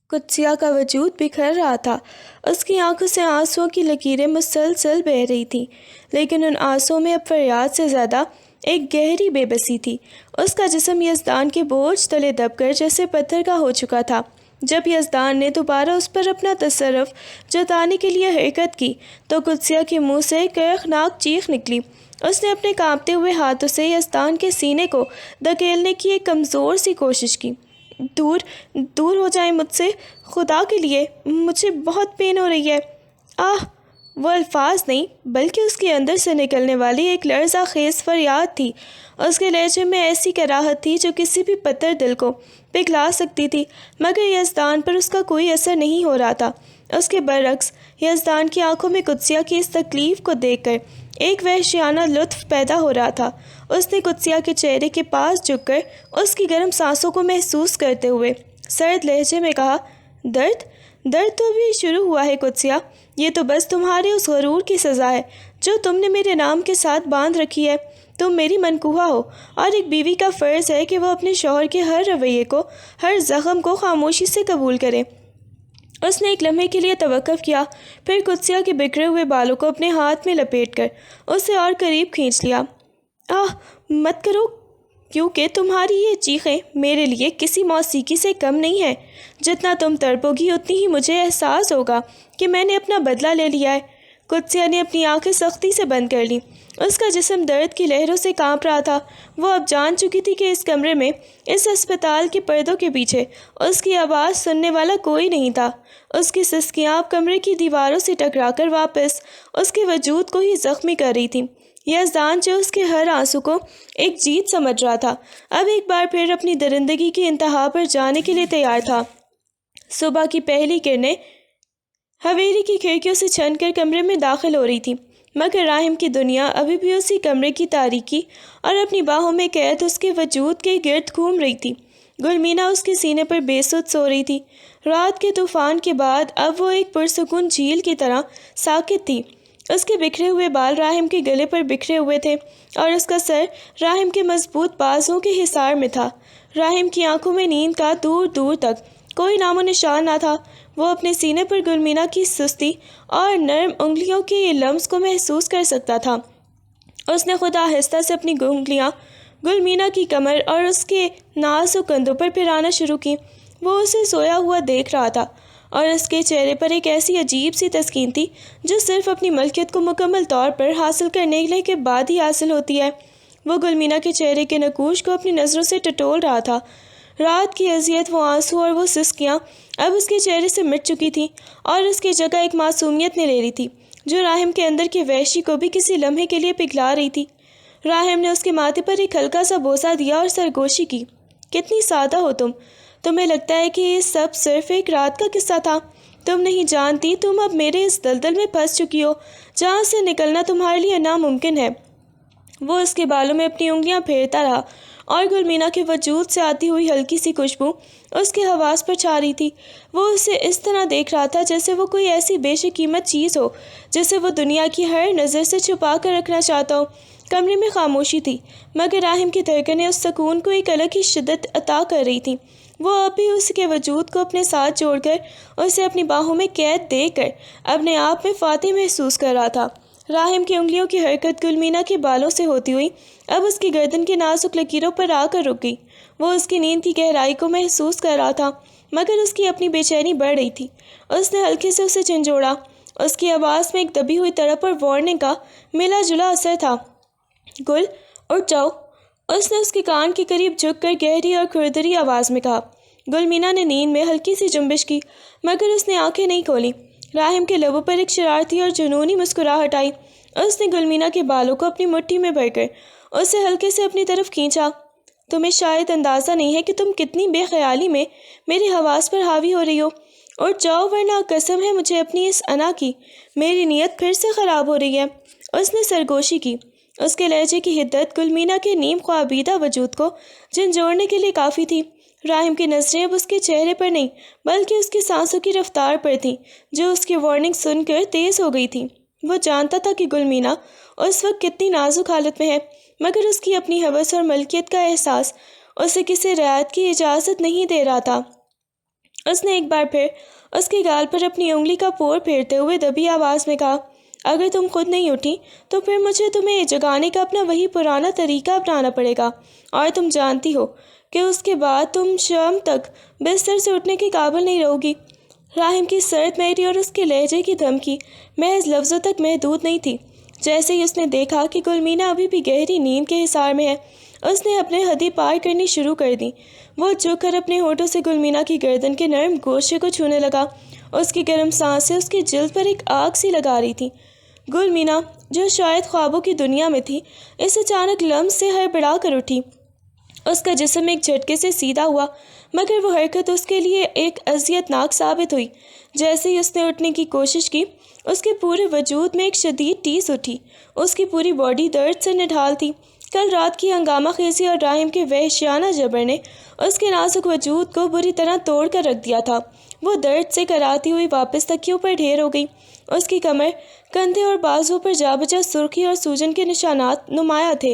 قدسیہ کا وجود بکھر رہا تھا۔ اس کی آنکھوں سے آنسوؤں کی لکیریں مسلسل بہہ رہی تھیں، لیکن ان آنسوؤں میں اب فریاد سے زیادہ ایک گہری بے بسی تھی۔ اس کا جسم یزدان کے بوجھ تلے دب کر جیسے پتھر کا ہو چکا تھا۔ جب یزدان نے دوبارہ اس پر اپنا تصرف جتانے کے لیے حرکت کی تو قدسیہ کے منہ سے کڑکھناک چیخ نکلی۔ اس نے اپنے کانپتے ہوئے ہاتھوں سے یزدان کے سینے کو دھکیلنے کی ایک کمزور سی کوشش کی۔ دور دور ہو جائیں مجھ سے، خدا کے لیے، مجھے بہت پین ہو رہی ہے۔ آہ! وہ الفاظ نہیں بلکہ اس کے اندر سے نکلنے والی ایک لرزہ خیز فریاد تھی۔ اس کے لہجے میں ایسی کراہت تھی جو کسی بھی پتھر دل کو پگھلا سکتی تھی، مگر یزدان پر اس کا کوئی اثر نہیں ہو رہا تھا۔ اس کے برعکس یزدان کی آنکھوں میں قدسیہ کی اس تکلیف کو دیکھ کر ایک وحشیانہ لطف پیدا ہو رہا تھا۔ اس نے قدسیہ کے چہرے کے پاس جھک کر اس کی گرم سانسوں کو محسوس کرتے ہوئے سرد لہجے میں کہا، درد؟ درد تو ابھی شروع ہوا ہے قدسیہ، یہ تو بس تمہارے اس غرور کی سزا ہے جو تم نے میرے نام کے ساتھ باندھ رکھی ہے۔ تم میری منکوحہ ہو، اور ایک بیوی کا فرض ہے کہ وہ اپنے شوہر کے ہر رویے کو، ہر زخم کو خاموشی سے قبول کرے۔ اس نے ایک لمحے کے لیے توقف کیا، پھر قدسیہ کے بکھرے ہوئے بالوں کو اپنے ہاتھ میں لپیٹ کر اسے اور قریب کھینچ لیا۔ آہ! مت کرو، کیونکہ تمہاری یہ چیخیں میرے لیے کسی موسیقی سے کم نہیں ہیں۔ جتنا تم تڑپو گی اتنی ہی مجھے احساس ہوگا کہ میں نے اپنا بدلہ لے لیا ہے۔ قدسیہ نے اپنی آنکھیں سختی سے بند کر لیں۔ اس کا جسم درد کی لہروں سے کانپ رہا تھا۔ وہ اب جان چکی تھی کہ اس کمرے میں، اس ہسپتال کے پردوں کے پیچھے اس کی آواز سننے والا کوئی نہیں تھا۔ اس کی سسکیاں اب کمرے کی دیواروں سے ٹکرا کر واپس اس کے وجود کو ہی زخمی کر رہی تھیں۔ یزدان جو اس کے ہر آنسو کو ایک جیت سمجھ رہا تھا، اب ایک بار پھر اپنی درندگی کی انتہا پر جانے کے لیے تیار تھا۔ صبح کی پہلی کرنیں حویلی کی کھڑکیوں سے چھن کر کمرے میں داخل ہو رہی تھی، مگر راہم کی دنیا ابھی بھی اسی کمرے کی تاریکی اور اپنی باہوں میں قید اس کے وجود کے گرد گھوم رہی تھی۔ گلمینا اس کے سینے پر بے سدھ سو رہی تھی۔ رات کے طوفان کے بعد اب وہ ایک پرسکون جھیل کی طرح ساکت تھی۔ اس کے بکھرے ہوئے بال راہم کے گلے پر بکھرے ہوئے تھے اور اس کا سر راہم کے مضبوط بازوں کے حصار میں تھا۔ راہم کی آنکھوں میں نیند کا دور دور تک کوئی نام و نشان نہ تھا۔ وہ اپنے سینے پر گلمینا کی سستی اور نرم انگلیوں کے لمس کو محسوس کر سکتا تھا۔ اس نے خود آہستہ سے اپنی انگلیاں گلمینا کی کمر اور اس کے نازک کندھوں پر پھرانا شروع کی۔ وہ اسے سویا ہوا دیکھ رہا تھا اور اس کے چہرے پر ایک ایسی عجیب سی تسکین تھی جو صرف اپنی ملکیت کو مکمل طور پر حاصل کرنے کے بعد ہی حاصل ہوتی ہے۔ وہ گلمینا کے چہرے کے نقوش کو اپنی نظروں سے ٹٹول رہا تھا۔ رات کی اذیت، وہ آنسو اور وہ سسکیاں اب اس کے چہرے سے مٹ چکی تھیں اور اس کی جگہ ایک معصومیت نے لے لی تھی جو راہم کے اندر کی وحشی کو بھی کسی لمحے کے لیے پگھلا رہی تھی۔ راہم نے اس کے ماتھے پر ایک ہلکا سا بوسہ دیا اور سرگوشی کی۔ کتنی سادہ ہو تم! تمہیں لگتا ہے کہ یہ سب صرف ایک رات کا قصہ تھا؟ تم نہیں جانتی تم اب میرے اس دلدل میں پھنس چکی ہو جہاں سے نکلنا تمہارے لیے ناممکن ہے۔ وہ اس کے بالوں میں اپنی انگلیاں پھیرتا رہا اور گلمینا کے وجود سے آتی ہوئی ہلکی سی خوشبو اس کے حواس پر چھا رہی تھی۔ وہ اسے اس طرح دیکھ رہا تھا جیسے وہ کوئی ایسی بیش قیمت چیز ہو جسے وہ دنیا کی ہر نظر سے چھپا کر رکھنا چاہتا ہو۔ کمرے میں خاموشی تھی، مگر راہم کی دھڑکنیں اس سکون کو ایک الگ ہی شدت عطا کر رہی تھیں۔ وہ اب بھی اس کے وجود کو اپنے ساتھ جوڑ کر اسے اپنی باہوں میں قید دیکھ کر اپنے آپ میں فاتح محسوس کر رہا تھا۔ راہم کی انگلیوں کی حرکت گلمینا کے بالوں سے ہوتی ہوئی اب اس کی گردن کے نازک لکیروں پر آ کر رک گئی۔ وہ اس کی نیند کی گہرائی کو محسوس کر رہا تھا، مگر اس کی اپنی بے چینی بڑھ رہی تھی۔ اس نے ہلکے سے اسے جھنجھوڑا۔ اس کی آواز میں ایک دبی ہوئی تڑپ اور وارننگ کا ملا جلا اثر تھا۔ گل، اٹھ جاؤ! اس نے اس کے کان کے قریب جھک کر گہری اور کھردری آواز میں کہا۔ گلمینا نے نیند میں ہلکی سی جنبش کی، مگر اس نے آنکھیں نہیں کھولیں۔ راہم کے لبوں پر ایک شرارتی اور جنونی مسکراہٹ آئی۔ اس نے گلمینا کے بالوں کو اپنی مٹھی میں بھر کر اسے ہلکے سے اپنی طرف کھینچا۔ تمہیں شاید اندازہ نہیں ہے کہ تم کتنی بے خیالی میں میرے حواس پر حاوی ہو رہی ہو۔ اٹھ جاؤ ورنہ قسم ہے مجھے اپنی اس انا کی، میری نیت پھر سے خراب ہو رہی ہے۔ اس نے سرگوشی کی۔ اس کے لہجے کی حدت گلمینا کے نیم خوابیدہ وجود کو جھنجھوڑنے کے لیے کافی تھی۔ راہم کی نظریں اب اس کے چہرے پر نہیں بلکہ اس کی سانسوں کی رفتار پر تھیں جو اس کی وارننگ سن کر تیز ہو گئی تھی۔ وہ جانتا تھا کہ گلمینا اس وقت کتنی نازک حالت میں ہے، مگر اس کی اپنی ہوس اور ملکیت کا احساس اسے کسی رعایت کی اجازت نہیں دے رہا تھا۔ اس نے ایک بار پھر اس کے گال پر اپنی انگلی کا پور پھیرتے ہوئے دبی آواز میں کہا، اگر تم خود نہیں اٹھی تو پھر مجھے تمہیں جگانے کا اپنا وہی پرانا طریقہ اپنانا پڑے گا، اور تم جانتی ہو کہ اس کے بعد تم شام تک بستر سے اٹھنے کے قابل نہیں رہو گی۔ راہم کی سرد میری اور اس کے لہجے کی دھمکی محض لفظوں تک محدود نہیں تھی۔ جیسے ہی اس نے دیکھا کہ گلمینا ابھی بھی گہری نیند کے حصار میں ہے، اس نے اپنے حدیں پار کرنی شروع کر دی۔ وہ جھک کر اپنے ہونٹوں سے گلمینا کی گردن کے نرم گوشے کو چھونے لگا۔ اس کی گرم سانسیں اس کی جلد پر ایک آگ سی لگا رہی تھی۔ گلمینا، جو شاید خوابوں کی دنیا میں تھی، اس اچانک لمس سے ہڑبڑا کر اٹھی۔ اس کا جسم ایک جھٹکے سے سیدھا ہوا، مگر وہ حرکت اس کے لیے ایک اذیت ناک ثابت ہوئی۔ جیسے ہی اس نے اٹھنے کی کوشش کی، اس کے پورے وجود میں ایک شدید ٹیس اٹھی۔ اس کی پوری باڈی درد سے نڈھال تھی۔ کل رات کی ہنگامہ خیزی اور راہم کے وحشیانہ جبر نے اس کے نازک وجود کو بری طرح توڑ کر رکھ دیا تھا۔ وہ درد سے کراتی ہوئی واپس تکیوں پر ڈھیر ہو گئی۔ اس کی کمر، کندھے اور بازوؤں پر جا بجا سرخی اور سوجن کے نشانات نمایاں تھے،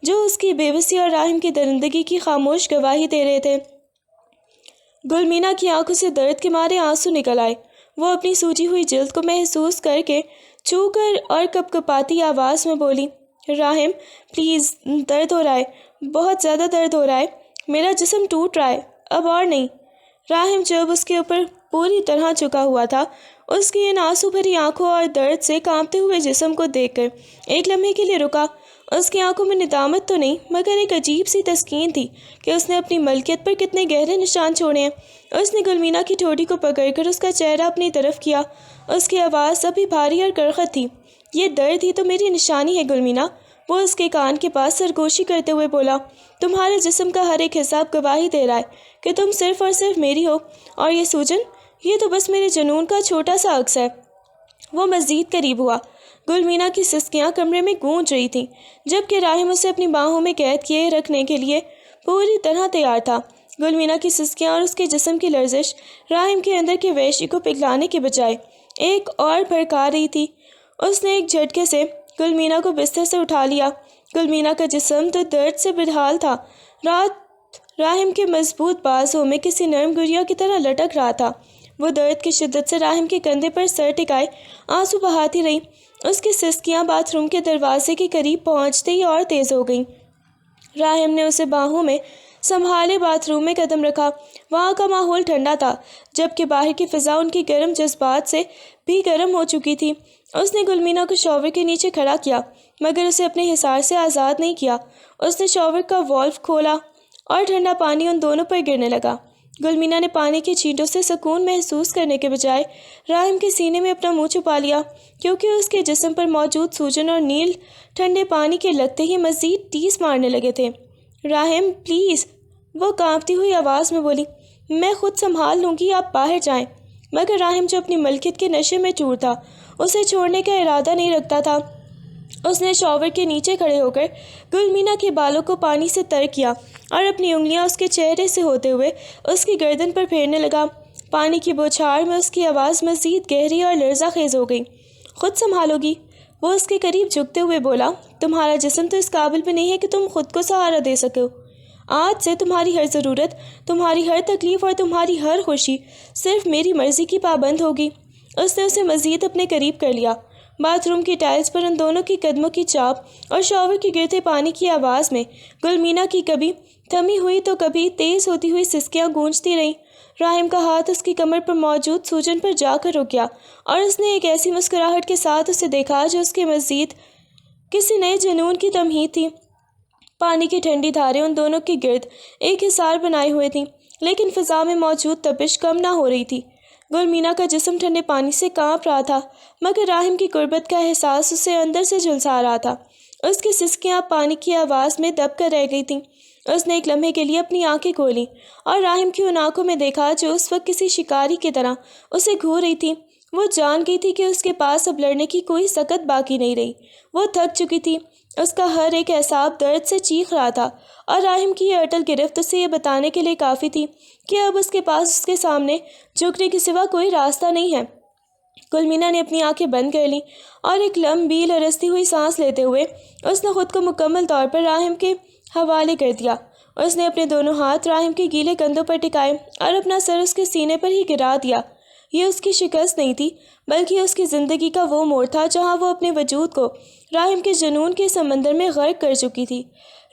جو اس کی بے بسی اور راہم کی درندگی کی خاموش گواہی دے رہے تھے۔ گلمینا کی آنکھوں سے درد کے مارے آنسو نکل آئے۔ وہ اپنی سوجی ہوئی جلد کو محسوس کر کے چھو کر اور کپ کپاتی آواز میں بولی، راہم پلیز، درد ہو رہا ہے، بہت زیادہ درد ہو رہا ہے، میرا جسم ٹوٹ رہا ہے، اب اور نہیں۔ راہم جب اس کے اوپر پوری طرح جھکا ہوا تھا، اس کی ان آنسو بھری آنکھوں اور درد سے کانپتے ہوئے جسم کو دیکھ کر ایک لمحے کے لیے رکا۔ اس کی آنکھوں میں ندامت تو نہیں، مگر ایک عجیب سی تسکین تھی کہ اس نے اپنی ملکیت پر کتنے گہرے نشان چھوڑے ہیں۔ اس نے گلمینا کی ٹھوڑی کو پکڑ کر اس کا چہرہ اپنی طرف کیا۔ اس کی آواز ابھی بھاری اور کرخت تھی۔ یہ درد ہی تو میری نشانی ہے گلمینا، وہ اس کے کان کے پاس سرگوشی کرتے ہوئے بولا۔ تمہارے جسم کا ہر ایک حساب گواہی دے رہا ہے کہ تم صرف اور صرف میری ہو، اور یہ سوجن، یہ تو بس میرے جنون کا چھوٹا سا عکس ہے۔ وہ مزید قریب ہوا۔ گلمینا کی سسکیاں کمرے میں گونج رہی تھیں، جبکہ راہم اسے اپنی باہوں میں قید کیے رکھنے کے لیے پوری طرح تیار تھا۔ گلمینا کی سسکیاں اور اس کے جسم کی لرزش راہم کے اندر کے وحشی کو پگھلانے کے بجائے ایک اور بھڑکا رہی تھی۔ اس نے ایک جھٹکے سے گلمینا کو بستر سے اٹھا لیا۔ گلمینا کا جسم تو درد سے بدحال تھا، راہم کے مضبوط بازوں میں کسی نرم گڑیا کی طرح لٹک رہا تھا۔ وہ درد کی شدت سے راہم کے کندھے پر سر ٹکائے آنسو بہاتی رہی۔ اس کی سسکیاں باتھ روم کے دروازے کے قریب پہنچتے ہی اور تیز ہو گئیں۔ راہم نے اسے باہوں میں سنبھالے باتھ روم میں قدم رکھا۔ وہاں کا ماحول ٹھنڈا تھا، جبکہ باہر کی فضا ان کی گرم جذبات سے بھی گرم ہو چکی تھی۔ اس نے گلمینا کو شاور کے نیچے کھڑا کیا، مگر اسے اپنے حصار سے آزاد نہیں کیا۔ اس نے شاور کا والو کھولا اور ٹھنڈا پانی ان دونوں پر گرنے لگا۔ گلمینا نے پانی کی چھینٹوں سے سکون محسوس کرنے کے بجائے راہم کے سینے میں اپنا منہ چھپا لیا، کیونکہ اس کے جسم پر موجود سوجن اور نیل ٹھنڈے پانی کے لگتے ہی مزید ٹیس مارنے لگے تھے۔ راہم پلیز، وہ کانپتی ہوئی آواز میں بولی، میں خود سنبھال لوں گی، آپ باہر جائیں۔ مگر راہم جو اپنی ملکیت کے نشے میں چور تھا، اسے چھوڑنے کا ارادہ نہیں رکھتا تھا۔ اس نے شاور کے نیچے کھڑے ہو کر گلمینا کے بالوں کو پانی سے تر کیا اور اپنی انگلیاں اس کے چہرے سے ہوتے ہوئے اس کی گردن پر پھیرنے لگا۔ پانی کی بوچھار میں اس کی آواز مزید گہری اور لرزہ خیز ہو گئی۔ خود سنبھالو گی؟ وہ اس کے قریب جھکتے ہوئے بولا، تمہارا جسم تو اس قابل بھی نہیں ہے کہ تم خود کو سہارا دے سکو۔ آج سے تمہاری ہر ضرورت، تمہاری ہر تکلیف اور تمہاری ہر خوشی صرف میری مرضی کی پابند ہوگی۔ اس نے اسے مزید اپنے قریب کر لیا۔ باتھ روم کی ٹائلز پر ان دونوں کی قدموں کی چاپ اور شاور کے گرتے پانی کی آواز میں گلمینا کی کبھی تھمی ہوئی تو کبھی تیز ہوتی ہوئی سسکیاں گونجتی رہیں۔ راہم کا ہاتھ اس کی کمر پر موجود سوجن پر جا کر رک گیا، اور اس نے ایک ایسی مسکراہٹ کے ساتھ اسے دیکھا جو اس کے مزید کسی نئے جنون کی تمہید تھی۔ پانی کی ٹھنڈی دھاریں ان دونوں کے گرد ایک حصار بنائے ہوئے تھیں، لیکن فضا میں موجود تپش کم نہ ہو رہی تھی۔ گلمینا کا جسم ٹھنڈے پانی سے کانپ رہا تھا، مگر راہم کی قربت کا احساس اسے اندر سے جھلسا رہا تھا۔ اس کی سسکیاں پانی کی آواز میں دب کر رہ گئی تھیں۔ اس نے ایک لمحے کے لیے اپنی آنکھیں کھولی اور راہم کی ان آنکھوں میں دیکھا جو اس وقت کسی شکاری کی طرح اسے گھور رہی تھی۔ وہ جان گئی تھی کہ اس کے پاس اب لڑنے کی کوئی سکت باقی نہیں رہی۔ وہ تھک چکی تھی، اس کا ہر ایک اعصاب درد سے چیخ رہا تھا، اور راہم کی یہ اٹل گرفت اسے یہ بتانے کے لیے کافی تھی کہ اب اس کے پاس اس کے سامنے جھکنے کے سوا کوئی راستہ نہیں ہے۔ گلمینا نے اپنی آنکھیں بند کر لیں اور ایک لمبی لرزتی ہوئی سانس لیتے ہوئے اس نے خود کو مکمل طور پر راہم کے حوالے کر دیا۔ اس نے اپنے دونوں ہاتھ راہم کے گیلے کندھوں پر ٹکائے اور اپنا سر اس کے سینے پر ہی گرا دیا۔ یہ اس کی شکست نہیں تھی، بلکہ اس کی زندگی کا وہ موڑ تھا جہاں وہ اپنے وجود کو راہم کے جنون کے سمندر میں غرق کر چکی تھی۔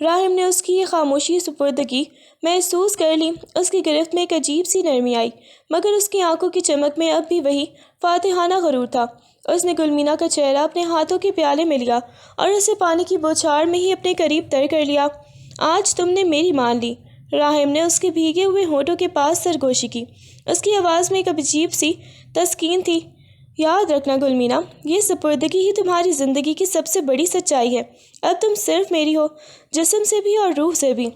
راہم نے اس کی یہ خاموشی سپردگی محسوس کر لی۔ اس کی گرفت میں ایک عجیب سی نرمی آئی، مگر اس کی آنکھوں کی چمک میں اب بھی وہی فاتحانہ غرور تھا۔ اس نے گلمینا کا چہرہ اپنے ہاتھوں کے پیالے میں لیا اور اسے پانی کی بوچھاڑ میں ہی اپنے قریب تر کر لیا۔ آج تم نے میری مان لی۔ راہم نے اس کے بھیگے ہوئے ہونٹوں کے پاس سرگوشی کی۔ اس کی آواز میں ایک عجیب سی تسکین تھی۔ یاد رکھنا گلمینا، یہ سپردگی ہی تمہاری زندگی کی سب سے بڑی سچائی ہے۔ اب تم صرف میری ہو، جسم سے بھی اور روح سے بھی۔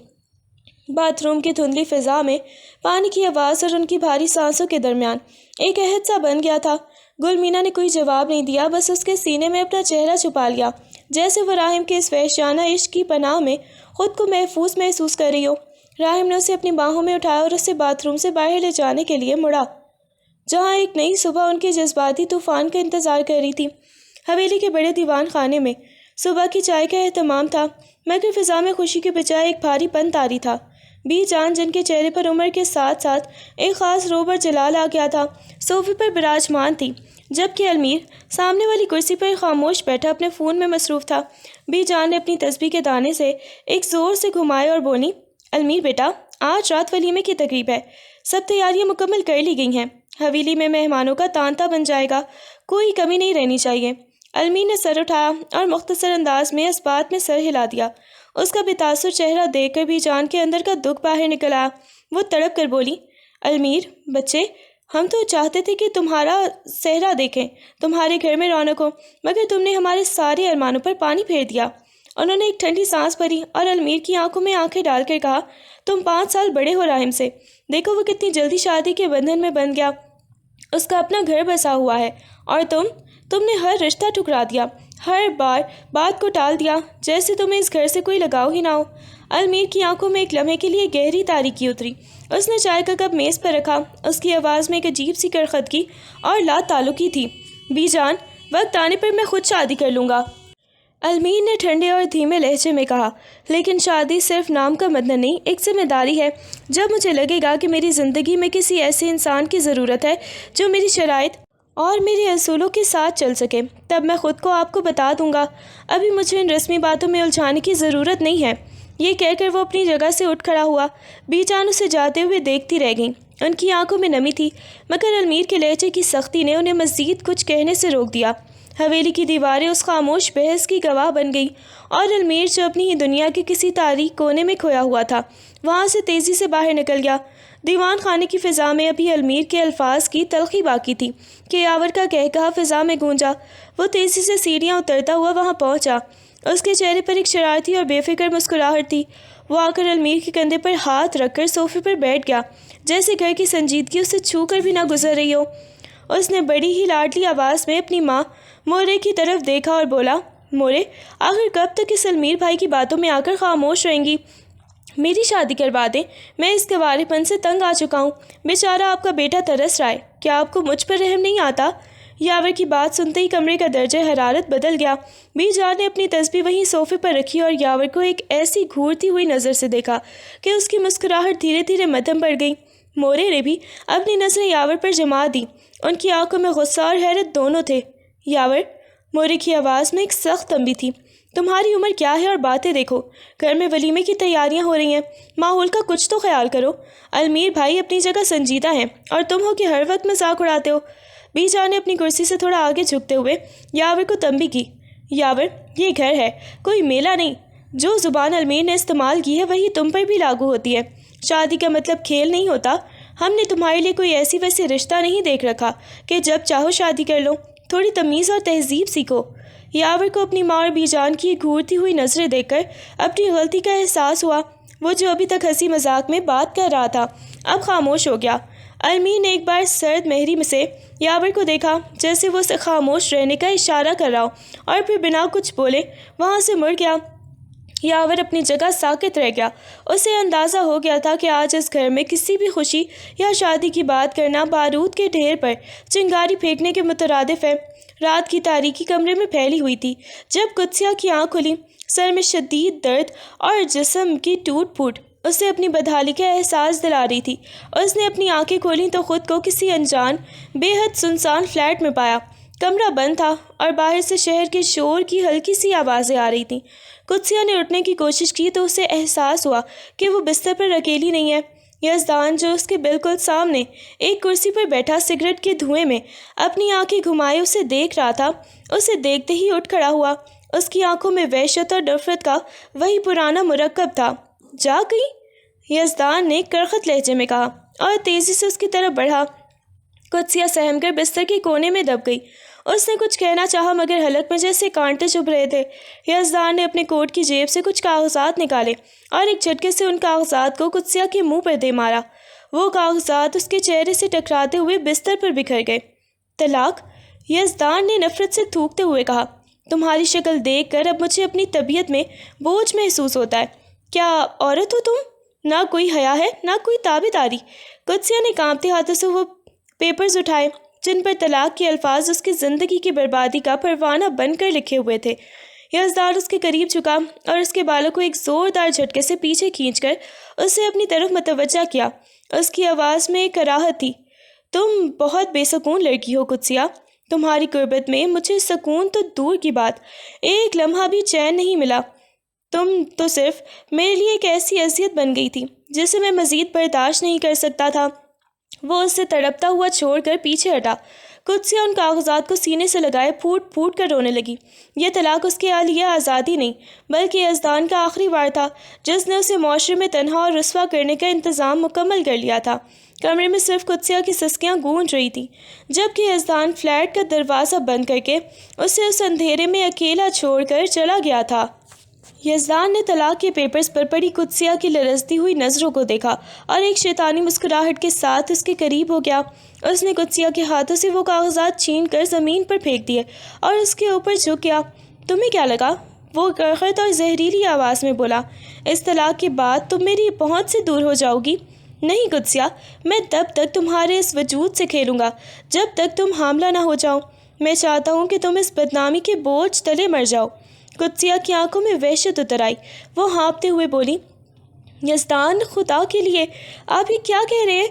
باتھ روم کی دھندلی فضا میں پانی کی آواز اور ان کی بھاری سانسوں کے درمیان ایک عہد سا بن گیا تھا۔ گلمینا نے کوئی جواب نہیں دیا، بس اس کے سینے میں اپنا چہرہ چھپا لیا، جیسے وہ راہم کے اس وحشیانہ عشق کی پناہ میں خود کو محفوظ محسوس کر رہی ہو۔ راہم نے اسے اپنی باہوں میں اٹھایا اور اسے باتھ روم سے باہر لے جانے کے لیے مڑا، جہاں ایک نئی صبح ان کے جذباتی طوفان کا انتظار کر رہی تھی۔ حویلی کے بڑے دیوان خانے میں صبح کی چائے کا اہتمام تھا، مگر فضا میں خوشی کے بجائے ایک بھاری پن طاری تھا۔ بی جان، جن کے چہرے پر عمر کے ساتھ ساتھ ایک خاص روب اور جلال آ گیا تھا، صوفے پر براجمان تھی، جبکہ المیر سامنے والی کرسی پر خاموش بیٹھا اپنے فون میں مصروف تھا۔ بی جان نے اپنی تسبیح کے دانے سے ایک زور سے گھمائے اور بولی، المیر بیٹا، آج رات ولیمے کی تقریب ہے، سب تیاریاں مکمل کر لی گئی ہیں۔ حویلی میں مہمانوں کا تانتا بن جائے گا، کوئی کمی نہیں رہنی چاہیے۔ المیر نے سر اٹھایا اور مختصر انداز میں اس بات میں سر ہلا دیا۔ اس کا بے تاثر چہرہ دیکھ کر بھی جان کے اندر کا دکھ باہر نکل آیا۔ وہ تڑپ کر بولی، المیر بچے، ہم تو چاہتے تھے کہ تمہارا صحرا دیکھیں، تمہارے گھر میں رونق ہو، مگر تم نے ہمارے سارے ارمانوں پر پانی پھیر دیا۔ انہوں نے ایک ٹھنڈی سانس بھری اور المیر کی آنکھوں میں آنکھیں ڈال کر کہا، تم 5 سال بڑے ہو راہم سے، دیکھو وہ کتنی جلدی شادی کے بندھن میں بندھ گیا، اس کا اپنا گھر بسا ہوا ہے، اور تم نے ہر رشتہ ٹھکرا دیا، ہر بار بات کو ٹال دیا، جیسے تمہیں اس گھر سے کوئی لگاؤ ہی نہ ہو۔ المیر کی آنکھوں میں ایک لمحے کے لیے گہری تاریکی اتری۔ اس نے چائے کا کپ میز پر رکھا، اس کی آواز میں ایک عجیب سی کرخدگی اور لا تعلقی تھی۔ بی جان، وقت آنے پر میں خود شادی کر لوں گا، المیر نے ٹھنڈے اور دھیمے لہجے میں کہا، لیکن شادی صرف نام کا مطلب نہیں، ایک ذمہ داری ہے۔ جب مجھے لگے گا کہ میری زندگی میں کسی ایسے انسان کی ضرورت ہے جو میری شرائط اور میرے اصولوں کے ساتھ چل سکے، تب میں خود کو آپ کو بتا دوں گا۔ ابھی مجھے ان رسمی باتوں میں الجھانے کی ضرورت نہیں ہے۔ یہ کہہ کر وہ اپنی جگہ سے اٹھ کھڑا ہوا۔ بی جان اسے جاتے ہوئے دیکھتی رہ گئیں۔ ان کی آنکھوں میں نمی تھی، مگر المیر کے لہجے کی سختی نے انہیں مزید کچھ کہنے سے روک دیا۔ حویلی کی دیواریں اس خاموش بحث کی گواہ بن گئی، اور المیر جو اپنی ہی دنیا کے کسی تاریک کونے میں کھویا ہوا تھا، وہاں سے تیزی سے باہر نکل گیا۔ دیوان خانے کی فضا میں ابھی المیر کے الفاظ کی تلخی باقی تھی کہ یاور کا کہکہا فضا میں گونجا۔ وہ تیزی سے سیڑھیاں اترتا ہوا وہاں پہنچا۔ اس کے چہرے پر ایک شرارتی اور بے فکر مسکراہٹ تھی۔ وہ آ کر المیر کے کندھے پر ہاتھ رکھ کر صوفے پر بیٹھ گیا، جیسے گھر کی سنجیدگی اسے چھو کر بھی نہ گزر رہی ہو۔ اس نے بڑی ہی لاڈلی آواز میں اپنی ماں مورے کی طرف دیکھا اور بولا، مورے، آخر کب تک اس المیر بھائی کی باتوں میں آ کر خاموش رہیں گی؟ میری شادی کروا دیں، میں اس گوارے پن سے تنگ آ چکا ہوں۔ بیچارہ آپ کا بیٹا ترس رہا ہے، کیا آپ کو مجھ پر رحم نہیں آتا؟ یاور کی بات سنتے ہی کمرے کا درجہ حرارت بدل گیا۔ بی جان نے اپنی تسبیح وہیں صوفے پر رکھی اور یاور کو ایک ایسی گھورتی ہوئی نظر سے دیکھا کہ اس کی مسکراہٹ دھیرے دھیرے مدھم پڑ گئی۔ مورے نے بھی اپنی نظریں یاور پر جما دی۔ ان کی آنکھوں میں غصہ اور حیرت دونوں تھے۔ یاور، مورے کی آواز میں ایک سخت تنبیہ تھی، تمہاری عمر کیا ہے اور باتیں دیکھو، گھر میں ولیمے کی تیاریاں ہو رہی ہیں، ماحول کا کچھ تو خیال کرو۔ المیر بھائی اپنی جگہ سنجیدہ ہیں اور تم ہو کہ ہر وقت مذاق اڑاتے ہو۔ بی جان نے اپنی کرسی سے تھوڑا آگے جھکتے ہوئے یاور کو تنبیہ کی، یاور، یہ گھر ہے، کوئی میلہ نہیں۔ جو زبان المیر نے استعمال کی ہے وہی تم پر بھی لاگو ہوتی ہے۔ شادی کا مطلب کھیل نہیں ہوتا۔ ہم نے تمہارے لیے کوئی ایسی ویسی رشتہ نہیں دیکھ رکھا کہ جب چاہو شادی کر لو۔ تھوڑی تمیز اور تہذیب سیکھو۔ یاور کو اپنی ماں اور بی جان کی گھورتی ہوئی نظریں دیکھ کر اپنی غلطی کا احساس ہوا۔ وہ جو ابھی تک ہنسی مذاق میں بات کر رہا تھا، اب خاموش ہو گیا۔ المیر نے ایک بار سرد مہری سے یاور کو دیکھا، جیسے وہ اسے خاموش رہنے کا اشارہ کر رہا ہو، اور پھر بنا کچھ بولے وہاں سے مڑ گیا۔ یاور اپنی جگہ ساکت رہ گیا۔ اسے اندازہ ہو گیا تھا کہ آج اس گھر میں کسی بھی خوشی یا شادی کی بات کرنا بارود کے ڈھیر پر چنگاری پھینکنے کے مترادف ہے۔ رات کی تاریکی کمرے میں پھیلی ہوئی تھی۔ جب قدسیہ کی آنکھ کھلی، سر میں شدید درد اور جسم کی ٹوٹ پھوٹ اسے اپنی بدحالی کا احساس دلا رہی تھی۔ اس نے اپنی آنکھیں کھولیں تو خود کو کسی انجان بے حد سنسان فلیٹ میں پایا۔ کمرہ بند تھا اور باہر سے شہر کے شور کی ہلکی سی آوازیں آ رہی تھیں۔ قدسیہ نے اٹھنے کی کوشش کی تو اسے احساس ہوا کہ وہ بستر پر اکیلی نہیں ہے۔ یزدان جو اس کے بالکل سامنے ایک کرسی پر بیٹھا سگریٹ کے دھوئیں میں اپنی آنکھیں گھمائے اسے دیکھ رہا تھا، اسے دیکھتے ہی اٹھ کھڑا ہوا۔ اس کی آنکھوں میں وحشت اور نفرت کا وہی پرانا مرکب تھا۔ جاگ گئی؟ یزدان نے کرخت لہجے میں کہا اور تیزی سے اس کی طرف بڑھا۔ قدسیہ سہم کر بستر کے کونے میں دب گئی۔ اس نے کچھ کہنا چاہا مگر حلق میں جیسے کانٹے چبھ رہے تھے۔ یزدان نے اپنے کوٹ کی جیب سے کچھ کاغذات نکالے اور ایک جھٹکے سے ان کاغذات کو قدسیہ کے منہ پر دے مارا۔ وہ کاغذات اس کے چہرے سے ٹکراتے ہوئے بستر پر بکھر گئے۔ طلاق؟ یزدان نے نفرت سے تھوکتے ہوئے کہا۔ تمہاری شکل دیکھ کر اب مجھے اپنی طبیعت میں بوجھ محسوس ہوتا ہے۔ کیا عورت ہو تم؟ نہ کوئی حیا ہے نہ کوئی تابع داری۔ قدسیہ نے کانپتے ہاتھوں سے وہ پیپرز اٹھائے جن پر طلاق کے الفاظ اس کی زندگی کی بربادی کا پروانہ بن کر لکھے ہوئے تھے۔ یزدان اس کے قریب جھکا اور اس کے بالوں کو ایک زوردار جھٹکے سے پیچھے کھینچ کر اسے اپنی طرف متوجہ کیا۔ اس کی آواز میں ایک کراہت تھی۔ تم بہت بے سکون لڑکی ہو قدسیہ۔ تمہاری قربت میں مجھے سکون تو دور کی بات، ایک لمحہ بھی چین نہیں ملا۔ تم تو صرف میرے لیے ایک ایسی اذیت بن گئی تھی جسے میں مزید برداشت نہیں کر سکتا تھا۔ وہ اس سے تڑپتا ہوا چھوڑ کر پیچھے ہٹا۔ قدسیہ ان کاغذات کو سینے سے لگائے پھوٹ پھوٹ کر رونے لگی۔ یہ طلاق اس کے لیے آزادی نہیں بلکہ یزدان کا آخری وار تھا جس نے اسے معاشرے میں تنہا اور رسوا کرنے کا انتظام مکمل کر لیا تھا۔ کمرے میں صرف قدسیہ کی سسکیاں گونج رہی تھیں جبکہ یزدان فلیٹ کا دروازہ بند کر کے اسے اس اندھیرے میں اکیلا چھوڑ کر چلا گیا تھا۔ یزدان نے طلاق کے پیپرز پر پڑی قدسیہ کی لرزتی ہوئی نظروں کو دیکھا اور ایک شیطانی مسکراہٹ کے ساتھ اس کے قریب ہو گیا۔ اس نے قدسیہ کے ہاتھوں سے وہ کاغذات چھین کر زمین پر پھینک دیے اور اس کے اوپر جھک گیا۔ تمہیں کیا لگا؟ وہ کرخت اور زہریلی آواز میں بولا۔ اس طلاق کے بعد تم میری پہنچ سے دور ہو جاؤ گی؟ نہیں قدسیہ، میں تب تک تمہارے اس وجود سے کھیلوں گا جب تک تم حاملہ نہ ہو جاؤ۔ میں چاہتا ہوں کہ تم اس بدنامی کے بوجھ تلے مر جاؤ۔ قدسیہ کی آنکھوں میں وحشت اتر آئی۔ وہ ہانپتے ہوئے بولی، یزدان خدا کے لیے آپ یہ کیا کہہ رہے ہیں؟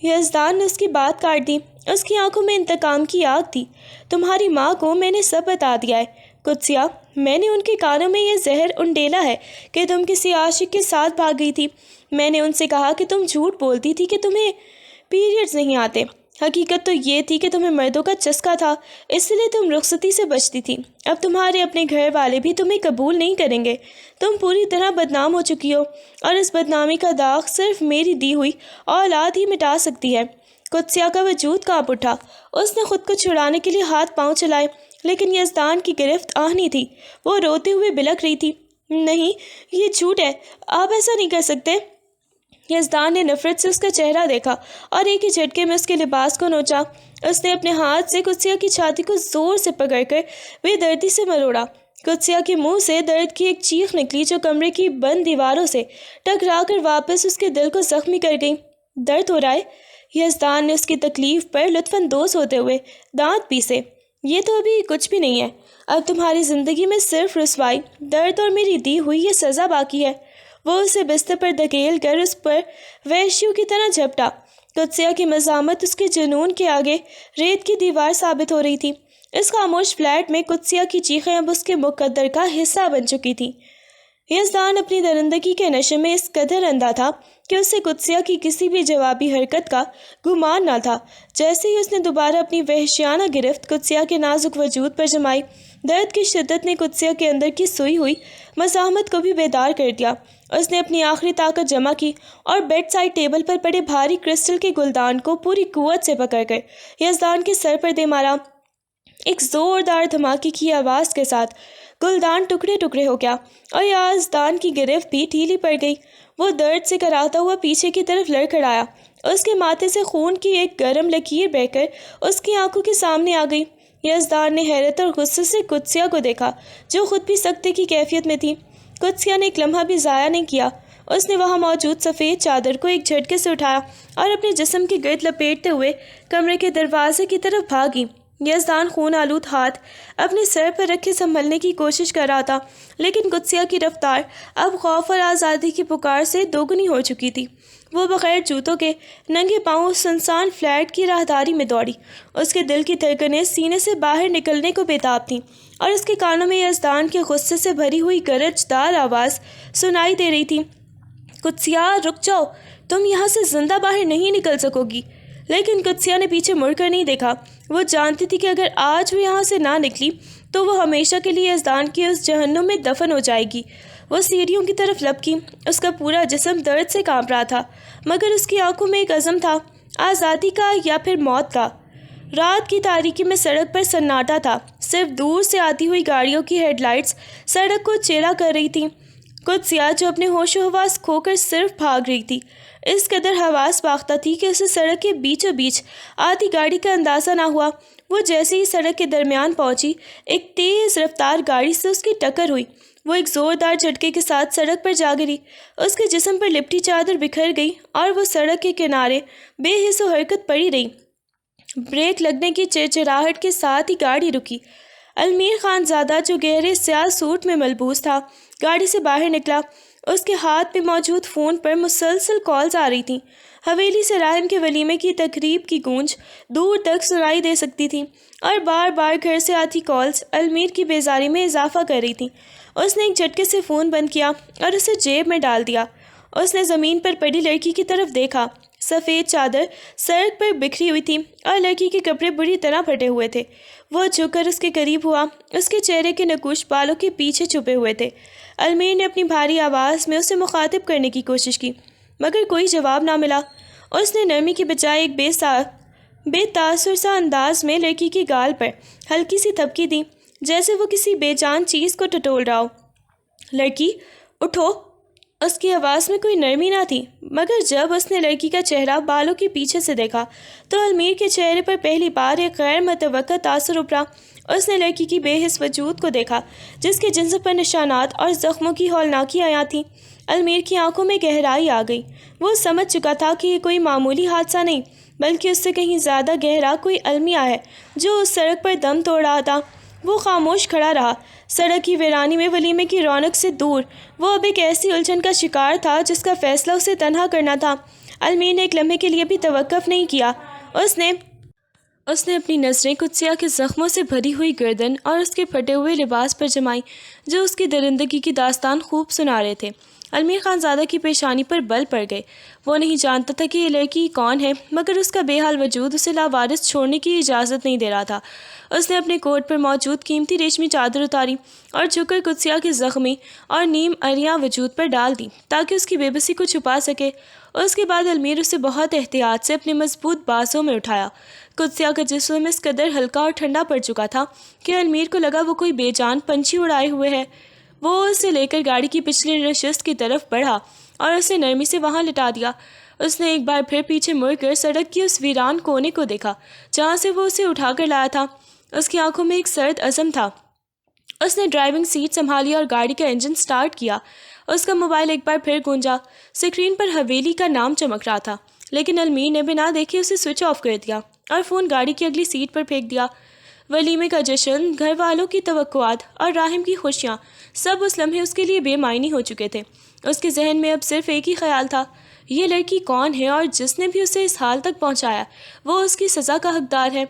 یزدان نے اس کی بات کاٹ دی۔ اس کی آنکھوں میں انتقام کی آگ تھی۔ تمہاری ماں کو میں نے سب بتا دیا ہے قدسیہ۔ میں نے ان کے کانوں میں یہ زہر انڈیلا ہے کہ تم کسی عاشق کے ساتھ بھاگ گئی تھی۔ میں نے ان سے کہا کہ تم جھوٹ بولتی تھی کہ تمہیں پیریڈز نہیں آتے۔ حقیقت تو یہ تھی کہ تمہیں مردوں کا چسکا تھا، اس لیے تم رخصتی سے بچتی تھی۔ اب تمہارے اپنے گھر والے بھی تمہیں قبول نہیں کریں گے۔ تم پوری طرح بدنام ہو چکی ہو اور اس بدنامی کا داغ صرف میری دی ہوئی اولاد ہی مٹا سکتی ہے۔ قدسیہ کا وجود کانپ اٹھا۔ اس نے خود کو چھڑانے کے لیے ہاتھ پاؤں چلائے لیکن یزدان کی گرفت آہنی تھی۔ وہ روتے ہوئے بلک رہی تھی۔ نہیں، یہ جھوٹ ہے، آپ ایسا نہیں کر سکتے۔ یزدان نے نفرت سے اس کا چہرہ دیکھا اور ایک ہی جھٹکے میں اس کے لباس کو نوچا۔ اس نے اپنے ہاتھ سے قدسیہ کی چھاتی کو زور سے پکڑ کر بے دردی سے مروڑا۔ قدسیہ کے منہ سے درد کی ایک چیخ نکلی جو کمرے کی بند دیواروں سے ٹکرا کر واپس اس کے دل کو زخمی کر گئی۔ درد ہو رہا ہے؟ یزدان نے اس کی تکلیف پر لطف اندوز ہوتے ہوئے دانت پیسے۔ یہ تو ابھی کچھ بھی نہیں ہے۔ اب تمہاری زندگی میں صرف رسوائی، درد اور میری دی ہوئی یہ سزا باقی ہے۔ وہ اسے بستر پر دھکیل کر اس پر وحشیوں کی طرح جھپٹا۔ قدسیہ کی مزاحمت اس کے جنون کے آگے ریت کی دیوار ثابت ہو رہی تھی۔ اس خاموش فلیٹ میں قدسیہ کی چیخیں اب اس کے مقدر کا حصہ بن چکی تھی۔ یزدان اپنی درندگی کے نشے میں اس قدر اندھا تھا کہ اسے قدسیہ کی کسی بھی جوابی حرکت کا گمان نہ تھا۔ جیسے ہی اس نے دوبارہ اپنی وحشیانہ گرفت قدسیہ کے نازک وجود پر جمائی، درد کی شدت نے قدسیہ کے اندر کی سوئی ہوئی مزاحمت کو بھی بیدار کر دیا۔ اس نے اپنی آخری طاقت جمع کی اور بیڈ سائڈ ٹیبل پر پڑے بھاری کرسٹل کے گلدان کو پوری قوت سے پکڑ کر یزدان کے سر پر دے مارا۔ ایک زوردار دھماکے کی آواز کے ساتھ گلدان ٹکڑے ٹکڑے ہو گیا اور یزدان کی گرفت بھی ڈھیلی پڑ گئی۔ وہ درد سے کراتا ہوا پیچھے کی طرف لڑکھڑایا۔ اس کے ماتھے سے خون کی ایک گرم لکیر بہہ کر اس کی آنکھوں کے سامنے آ گئی۔ یزدان نے حیرت اور غصے سے قدسیہ کو دیکھا جو خود بھی سکتے کی کیفیت میں تھی۔ قدسیہ نے ایک لمحہ بھی ضائع نہیں کیا۔ اس نے وہاں موجود سفید چادر کو ایک جھٹکے سے اٹھایا اور اپنے جسم کے گرد لپیٹتے ہوئے کمرے کے دروازے کی طرف بھاگی۔ یزدان خون آلود ہاتھ اپنے سر پر رکھے سنبھلنے کی کوشش کر رہا تھا، لیکن قدسیہ کی رفتار اب خوف اور آزادی کی پکار سے دوگنی ہو چکی تھی۔ وہ بغیر جوتوں کے ننگے پاؤں اس سنسان فلیٹ کی راہداری میں دوڑی۔ اس کے دل کی دھڑکنیں سینے سے باہر نکلنے کو بےتاب تھیں، اور اس کے کانوں میں یزدان کے غصے سے بھری ہوئی گرج دار آواز سنائی دے رہی تھی، قدسیہ رک جاؤ، تم یہاں سے زندہ باہر نہیں نکل سکو گی۔ لیکن قدسیہ نے پیچھے مڑ کر نہیں دیکھا۔ وہ جانتی تھی کہ اگر آج وہ یہاں سے نہ نکلی تو وہ ہمیشہ کے لیے یزدان کی اس جہنم میں دفن ہو جائے گی۔ وہ سیڑھیوں کی طرف لپکی، اس کا پورا جسم درد سے کانپ رہا تھا، مگر اس کی آنکھوں میں ایک عزم تھا، آزادی کا یا پھر موت کا۔ رات کی تاریکی میں سڑک پر سناٹا تھا، صرف دور سے آتی ہوئی گاڑیوں کی ہیڈ لائٹس سڑک کو چیرا کر رہی تھیں۔ قدسیہ جو اپنے ہوش و حواس کھو کر صرف بھاگ رہی تھی، اس قدر حواس باختہ تھی کہ اسے سڑک کے بیچوں بیچ آتی گاڑی کا اندازہ نہ ہوا۔ وہ جیسے ہی سڑک کے درمیان پہنچی، ایک تیز رفتار گاڑی سے اس کی ٹکر ہوئی۔ وہ ایک زوردار جھٹکے کے ساتھ سڑک پر جا گری، اس کے جسم پر لپٹی چادر بکھر گئی اور وہ سڑک کے کنارے بے حس و حرکت پڑی رہی۔ بریک لگنے کی چرچراہٹ کے ساتھ ہی گاڑی رکی۔ المیر خان زادہ جو گہرے سیاہ سوٹ میں ملبوس تھا گاڑی سے باہر نکلا۔ اس کے ہاتھ میں موجود فون پر مسلسل کالز آ رہی تھیں۔ حویلی سے راہم کے ولیمے کی تقریب کی گونج دور تک سنائی دے سکتی تھی، اور بار بار گھر سے آتی کالز المیر کی بیزاری میں اضافہ کر رہی تھیں۔ اس نے ایک جھٹکے سے فون بند کیا اور اسے جیب میں ڈال دیا۔ اس نے زمین پر پڑی لڑکی کی طرف دیکھا۔ سفید چادر سڑک پر بکھری ہوئی تھی اور لڑکی کے کپڑے بری طرح پھٹے ہوئے تھے۔ وہ جھک کر اس کے قریب ہوا، اس کے چہرے کے نقوش بالوں کے پیچھے چھپے ہوئے تھے۔ المیر نے اپنی بھاری آواز میں اسے مخاطب کرنے کی کوشش کی، مگر کوئی جواب نہ ملا۔ اس نے نرمی کی بجائے ایک بے تاثر سا انداز میں لڑکی کی گال پر ہلکی سی تھپکی دی، جیسے وہ کسی بے جان چیز کو ٹٹول رہا ہو۔ لڑکی اٹھو۔ اس کی آواز میں کوئی نرمی نہ تھی، مگر جب اس نے لڑکی کا چہرہ بالوں کے پیچھے سے دیکھا تو المیر کے چہرے پر پہلی بار ایک غیر متوقع تاثر ابھرا۔ اس نے لڑکی کی بے حس وجود کو دیکھا، جس کے جسم پر نشانات اور زخموں کی ہولناکی آیا تھیں۔ المیر کی آنکھوں میں گہرائی آ گئی۔ وہ سمجھ چکا تھا کہ یہ کوئی معمولی حادثہ نہیں، بلکہ اس سے کہیں زیادہ گہرا کوئی المیہ ہے جو اس سڑک پر دم توڑ رہا تھا۔ وہ خاموش کھڑا رہا، سڑک کی ویرانی میں ولیمے کی رونق سے دور۔ وہ اب ایک ایسی الجھن کا شکار تھا جس کا فیصلہ اسے تنہا کرنا تھا۔ المیر نے ایک لمحے کے لیے بھی توقف نہیں کیا۔ اس نے اپنی نظریں قدسیہ کے زخموں سے بھری ہوئی گردن اور اس کے پھٹے ہوئے لباس پر جمائیں، جو اس کی درندگی کی داستان خوب سنا رہے تھے۔ المیر خان زادہ کی پیشانی پر بل پڑ گئے۔ وہ نہیں جانتا تھا کہ یہ لڑکی کون ہے، مگر اس کا بے حال وجود اسے لاوارث چھوڑنے کی اجازت نہیں دے رہا تھا۔ اس نے اپنے کوٹ پر موجود قیمتی ریشمی چادر اتاری اور جھک کر قدسیہ کے زخمی اور نیم عریاں وجود پر ڈال دی تاکہ اس کی بے بسی کو چھپا سکے۔ اس کے بعد المیر اسے بہت احتیاط سے اپنے مضبوط بازوں میں اٹھایا۔ قدسیہ کا جسم اس قدر ہلکا اور ٹھنڈا پڑ چکا تھا کہ المیر کو لگا وہ کوئی بے جان پنچھی اڑائے ہوئے ہے۔ وہ اسے لے کر گاڑی کی پچھلی نشست کی طرف بڑھا اور اسے نرمی سے وہاں لٹا دیا۔ اس نے ایک بار پھر پیچھے مڑ کر سڑک کی اس ویران کونے کو دیکھا جہاں سے وہ اسے اٹھا کر لایا تھا۔ اس کی آنکھوں میں ایک سرد عزم تھا۔ اس نے ڈرائیونگ سیٹ سنبھالی اور گاڑی کا انجن سٹارٹ کیا۔ اس کا موبائل ایک بار پھر گونجا۔ اسکرین پر حویلی کا نام چمک رہا تھا، لیکن المیر نے بنا دیکھے اسے سوئچ آف کر دیا اور فون گاڑی کی اگلی سیٹ پر پھینک دیا۔ ولیمے کا جشن، گھر والوں کی توقعات اور راہم کی خوشیاں سب اس لمحے اس کے لیے بے معنی ہو چکے تھے۔ اس کے ذہن میں اب صرف ایک ہی خیال تھا، یہ لڑکی کون ہے اور جس نے بھی اسے اس حال تک پہنچایا وہ اس کی سزا کا حقدار ہے۔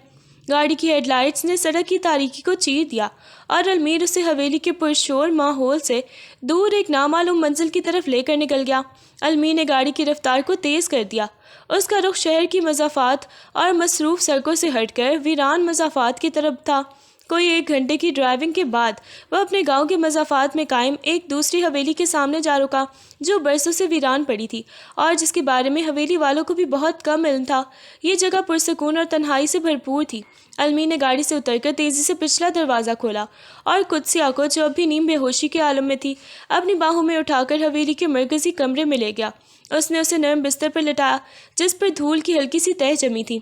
گاڑی کی ہیڈ لائٹس نے سڑک کی تاریکی کو چیر دیا اور المیر اسے حویلی کے پرشور ماحول سے دور ایک نامعلوم منزل کی طرف لے کر نکل گیا۔ المیر نے گاڑی کی رفتار کو تیز کر دیا۔ اس کا رخ شہر کی مضافات اور مصروف سڑکوں سے ہٹ کر ویران مضافات کی طرف تھا۔ کوئی 1 گھنٹے کی ڈرائیونگ کے بعد وہ اپنے گاؤں کے مضافات میں قائم ایک دوسری حویلی کے سامنے جا رکا جو برسوں سے ویران پڑی تھی اور جس کے بارے میں حویلی والوں کو بھی بہت کم علم تھا۔ یہ جگہ پرسکون اور تنہائی سے بھرپور تھی۔ المیر نے گاڑی سے اتر کر تیزی سے پچھلا دروازہ کھولا اور قدسیہ کو، جو اب بھی نیم بے ہوشی کے عالم میں تھی، اپنی باہوں میں اٹھا کر حویلی کے مرکزی کمرے میں لے گیا۔ اس نے اسے نرم بستر پر لٹایا جس پر دھول کی ہلکی سی تہ جمی تھی۔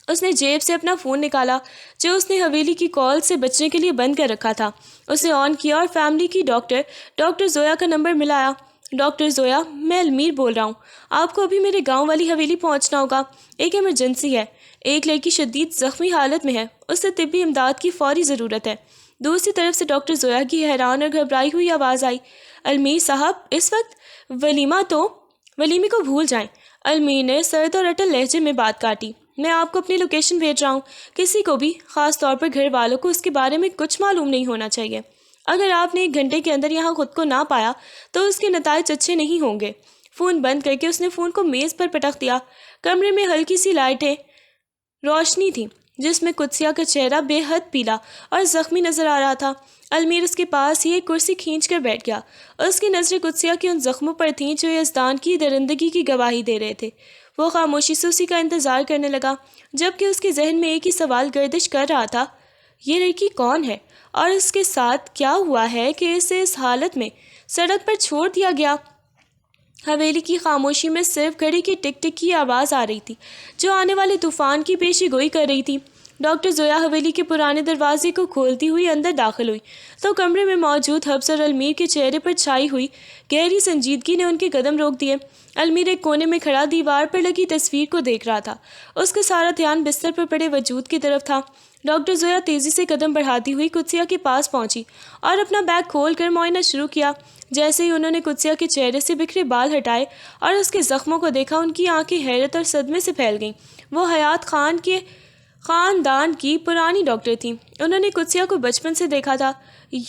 اس نے جیب سے اپنا فون نکالا جو اس نے حویلی کی کال سے بچنے کے لیے بند کر رکھا تھا۔ اسے آن کیا اور فیملی کی ڈاکٹر زویا کا نمبر ملایا۔ ڈاکٹر زویا، میں المیر بول رہا ہوں، آپ کو ابھی میرے گاؤں والی حویلی پہنچنا ہوگا، ایک ایمرجنسی ہے، ایک لڑکی شدید زخمی حالت میں ہے، اسے طبی امداد کی فوری ضرورت ہے۔ دوسری طرف سے ڈاکٹر زویا کی حیران اور گھبرائی ہوئی آواز آئی، المیر صاحب اس وقت؟ ولیمے کو بھول جائیں۔ المیر نے سرد اور اٹل لہجے میں بات کاٹی، میں آپ کو اپنی لوکیشن بھیج رہا ہوں، کسی کو بھی، خاص طور پر گھر والوں کو اس کے بارے میں کچھ معلوم نہیں ہونا چاہیے۔ اگر آپ نے 1 گھنٹے کے اندر یہاں خود کو نہ پایا تو اس کے نتائج اچھے نہیں ہوں گے۔ فون بند کر کے اس نے فون کو میز پر پٹک دیا۔ کمرے میں ہلکی سی لائٹیں روشنی تھی جس میں قدسیہ کا چہرہ بے حد پیلا اور زخمی نظر آ رہا تھا۔ المیر اس کے پاس ہی ایک کرسی کھینچ کر بیٹھ گیا۔ اس کی نظریں قدسیہ کے ان زخموں پر تھیں جو یزدان کی درندگی کی گواہی دے رہے تھے۔ وہ خاموشی سے اسی کا انتظار کرنے لگا، جبکہ اس کے ذہن میں ایک ہی سوال گردش کر رہا تھا، یہ لڑکی کون ہے اور اس کے ساتھ کیا ہوا ہے کہ اسے اس حالت میں سڑک پر چھوڑ دیا گیا؟ حویلی کی خاموشی میں صرف گھڑی کی ٹک ٹک کی آواز آ رہی تھی جو آنے والے طوفان کی پیشی گوئی کر رہی تھی۔ ڈاکٹر زویا حویلی کے پرانے دروازے کو کھولتی ہوئی اندر داخل ہوئی تو کمرے میں موجود حفص اور المیر کے چہرے پر چھائی ہوئی گہری سنجیدگی نے ان کے قدم روک دیے۔ المیر ایک کونے میں کھڑا دیوار پر لگی تصویر کو دیکھ رہا تھا، اس کا سارا دھیان بستر پر پڑے وجود کی طرف تھا۔ ڈاکٹر زویا تیزی سے قدم بڑھاتی ہوئی قدسیہ کے پاس پہنچی اور اپنا بیگ کھول کر معائنہ شروع کیا۔ جیسے ہی انہوں نے قدسیہ کے چہرے سے بکھرے بال ہٹائے اور اس کے زخموں کو دیکھا، ان کی آنکھیں حیرت اور صدمے سے پھیل گئیں۔ وہ حیات خان کے خاندان کی پرانی ڈاکٹر تھیں، انہوں نے قدسیہ کو بچپن سے دیکھا تھا۔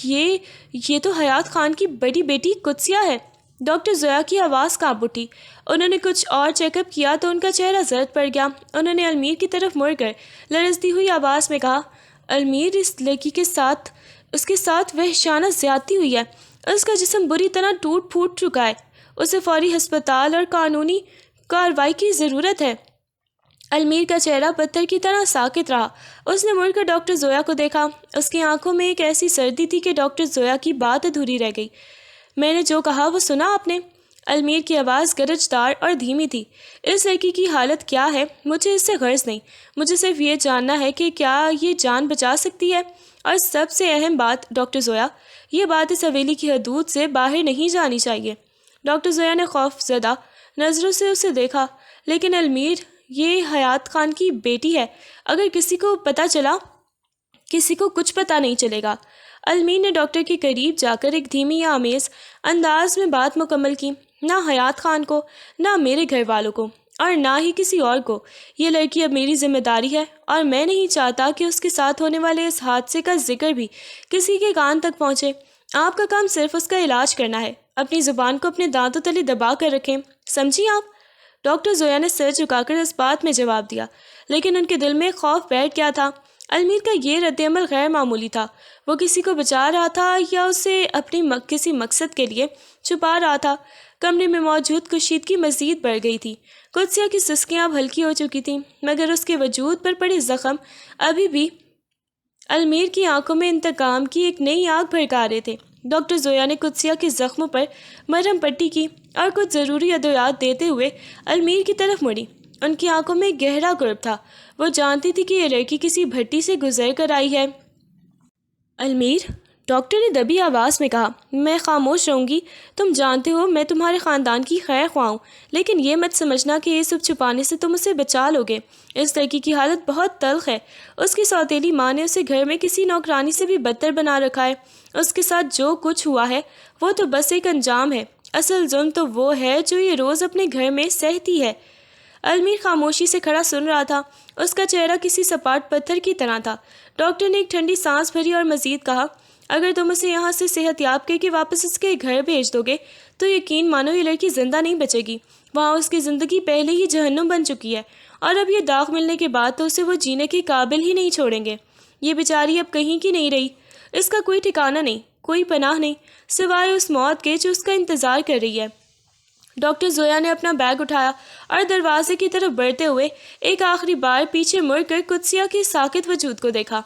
یہ تو حیات خان کی بڑی بیٹی قدسیہ ہے۔ ڈاکٹر زویا کی آواز کانپ اٹھی۔ انہوں نے کچھ اور چیک اپ کیا تو ان کا چہرہ زرد پڑ گیا۔ انہوں نے المیر کی طرف مڑ کر لرزتی ہوئی آواز میں کہا، المیر، اس لڑکی کے ساتھ وحشیانہ زیادتی ہوئی ہے، اس کا جسم بری طرح ٹوٹ پھوٹ چکا ہے، اسے فوری ہسپتال اور قانونی کارروائی کی ضرورت ہے۔ المیر کا چہرہ پتھر کی طرح ساکت رہا۔ اس نے مڑ کر ڈاکٹر زویا کو دیکھا، اس کی آنکھوں میں ایک ایسی سردی تھی کہ ڈاکٹر زویا کی بات ادھوری رہ گئی۔ میں نے جو کہا وہ سنا آپ نے؟ المیر کی آواز گرجدار اور دھیمی تھی۔ اس لڑکی کی حالت کیا ہے مجھے اس سے غرض نہیں، مجھے صرف یہ جاننا ہے کہ کیا یہ جان بچا سکتی ہے، اور سب سے اہم بات ڈاکٹر زویا، یہ بات اس حویلی کی حدود سے باہر نہیں جانی چاہیے۔ ڈاکٹر زویا نے خوف زدہ نظروں سے اسے دیکھا، لیکن المیر، یہ حیات خان کی بیٹی ہے، اگر کسی کو پتہ چلا، کسی کو کچھ پتہ نہیں چلے گا۔ المیر نے ڈاکٹر کے قریب جا کر ایک دھیمی یا آمیز انداز میں بات مکمل کی، نہ حیات خان کو، نہ میرے گھر والوں کو، اور نہ ہی کسی اور کو۔ یہ لڑکی اب میری ذمہ داری ہے، اور میں نہیں چاہتا کہ اس کے ساتھ ہونے والے اس حادثے کا ذکر بھی کسی کے کان تک پہنچے۔ آپ کا کام صرف اس کا علاج کرنا ہے، اپنی زبان کو اپنے دانتوں تلے دبا کر رکھیں، سمجھی آپ؟ ڈاکٹر زویا نے سر جھکا کر اس بات میں جواب دیا، لیکن ان کے دل میں خوف بیٹھ گیا تھا۔ المیر کا یہ رد عمل غیر معمولی تھا۔ وہ کسی کو بچا رہا تھا یا اسے اپنی کسی مقصد کے لیے چھپا رہا تھا؟ کمرے میں موجود کشیدگی مزید بڑھ گئی تھی۔ قدسیہ کی سسکیاں اب ہلکی ہو چکی تھیں، مگر اس کے وجود پر پڑے زخم ابھی بھی المیر کی آنکھوں میں انتقام کی ایک نئی آگ بھڑکا رہے تھے۔ ڈاکٹر زویا نے قدسیہ کے زخموں پر مرہم پٹی کی اور کچھ ضروری ادویات دیتے ہوئے المیر کی طرف مڑی۔ ان کی آنکھوں میں گہرا کرب تھا، وہ جانتی تھی کہ یہ لڑکی کسی بھٹی سے گزر کر آئی ہے۔ المیر، ڈاکٹر نے دبی آواز میں کہا، میں خاموش رہوں گی، تم جانتے ہو میں تمہارے خاندان کی خیر خواہ ہوں، لیکن یہ مت سمجھنا کہ یہ سب چھپانے سے تم اسے بچا لو گے۔ اس لڑکی کی حالت بہت تلخ ہے، اس کی سوتیلی ماں نے اسے گھر میں کسی نوکرانی سے بھی بدتر بنا رکھا ہے۔ اس کے ساتھ جو کچھ ہوا ہے وہ تو بس ایک انجام ہے، اصل ظلم تو وہ ہے جو یہ روز اپنے گھر میں سہتی ہے۔ المیر خاموشی سے کھڑا سن رہا تھا، اس کا چہرہ کسی سپاٹ پتھر کی طرح تھا۔ ڈاکٹر نے ایک ٹھنڈی سانس بھری اور مزید کہا، اگر تم اسے یہاں سے صحت یاب کر کے واپس اس کے گھر بھیج دو گے تو یقین مانو یہ لڑکی زندہ نہیں بچے گی۔ وہاں اس کی زندگی پہلے ہی جہنم بن چکی ہے، اور اب یہ داغ ملنے کے بعد تو اسے وہ جینے کے قابل ہی نہیں چھوڑیں گے۔ یہ بیچاری اب کہیں کی نہیں رہی، اس کا کوئی ٹھکانہ نہیں، کوئی پناہ نہیں، سوائے اس موت کے جو اس کا انتظار کر رہی ہے۔ ڈاکٹر زویا نے اپنا بیگ اٹھایا اور دروازے کی طرف بڑھتے ہوئے ایک آخری بار پیچھے مڑ کر قدسیہ کے ساکت وجود کو دیکھا۔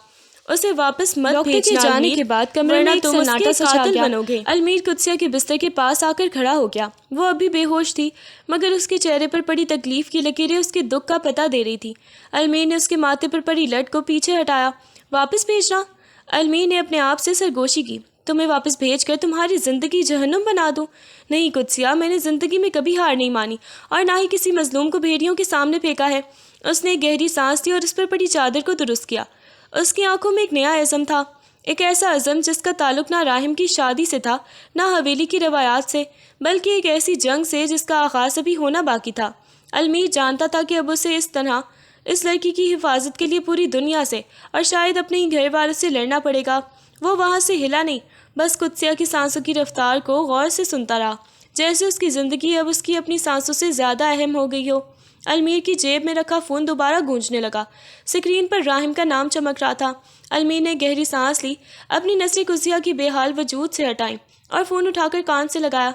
اسے واپس مت بھیجنا جانے کے بعد کمرے میں ایک سناٹا سا چھا گیا۔ المیر قدسیہ کے بستر کے پاس آ کر کھڑا ہو گیا۔ وہ ابھی بے ہوش تھی، مگر اس کے چہرے پر پڑی تکلیف کی لکیریں اس کے دکھ کا پتہ دے رہی تھی۔ المیر نے اس کے ماتھے پر پڑی لٹ کو پیچھے ہٹایا۔ واپس بھیجنا؟ المیر نے اپنے آپ سے سرگوشی کی، تمہیں واپس بھیج کر تمہاری زندگی جہنم بنا دوں؟ نہیں قدسیہ، میں نے زندگی میں کبھی ہار نہیں مانی اور نہ ہی کسی مظلوم کو بھیڑیوں کے سامنے پھینکا ہے۔ اس نے ایک گہری سانس لی اور اس پر پڑی چادر کو درست کیا۔ اس کی آنکھوں میں ایک نیا عزم تھا، ایک ایسا عزم جس کا تعلق نہ راحم کی شادی سے تھا، نہ حویلی کی روایات سے، بلکہ ایک ایسی جنگ سے جس کا آغاز ابھی ہونا باقی تھا۔ المیر جانتا تھا کہ اب اسے اس طرح اس لڑکی کی حفاظت کے لیے پوری دنیا سے اور شاید اپنے ہی گھر والوں سے لڑنا پڑے گا۔ وہ وہاں سے ہلا نہیں، بس قدسیہ کی سانسوں کی رفتار کو غور سے سنتا رہا، جیسے اس کی زندگی اب اس کی اپنی سانسوں سے زیادہ اہم ہو گئی ہو۔ المیر کی جیب میں رکھا فون دوبارہ گونجنے لگا۔ اسکرین پر راحم کا نام چمک رہا تھا۔ المیر نے گہری سانس لی، اپنی نظریں قدسیہ کی بے حال وجود سے ہٹائیں اور فون اٹھا کر کان سے لگایا۔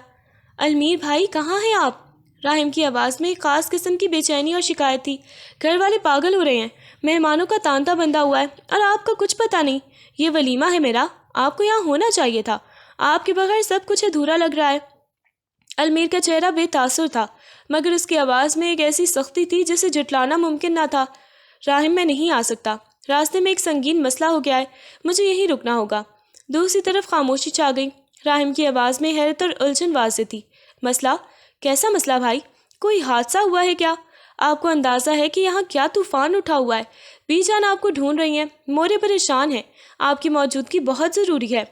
المیر بھائی، کہاں ہیں آپ؟ راحم کی آواز میں ایک خاص قسم کی بے چینی اور شکایت تھی۔ گھر والے پاگل ہو رہے ہیں، مہمانوں کا تانتا بندھا ہوا ہے اور آپ کا کچھ پتہ نہیں۔ یہ ولیمہ ہے میرا، آپ کو یہاں ہونا چاہیے تھا۔ آپ کے بغیر سب کچھ ادھورا لگ رہا ہے۔ المیر کا چہرہ بے تاثر تھا، مگر اس کی آواز میں ایک ایسی سختی تھی جسے جھٹلانا ممکن نہ تھا۔ راحم، میں نہیں آ سکتا، راستے میں ایک سنگین مسئلہ ہو گیا ہے، مجھے یہیں رکنا ہوگا۔ دوسری طرف خاموشی چھا گئی۔ راحم کی آواز میں حیرت اور الجھن واضح تھی۔ مسئلہ؟ کیسا مسئلہ بھائی؟ کوئی حادثہ ہوا ہے کیا؟ آپ کو اندازہ ہے کہ یہاں کیا طوفان اٹھا ہوا ہے؟ بی جان آپ کو ڈھونڈ رہی ہیں، مورے پریشان ہیں، آپ کی موجودگی بہت ضروری ہے۔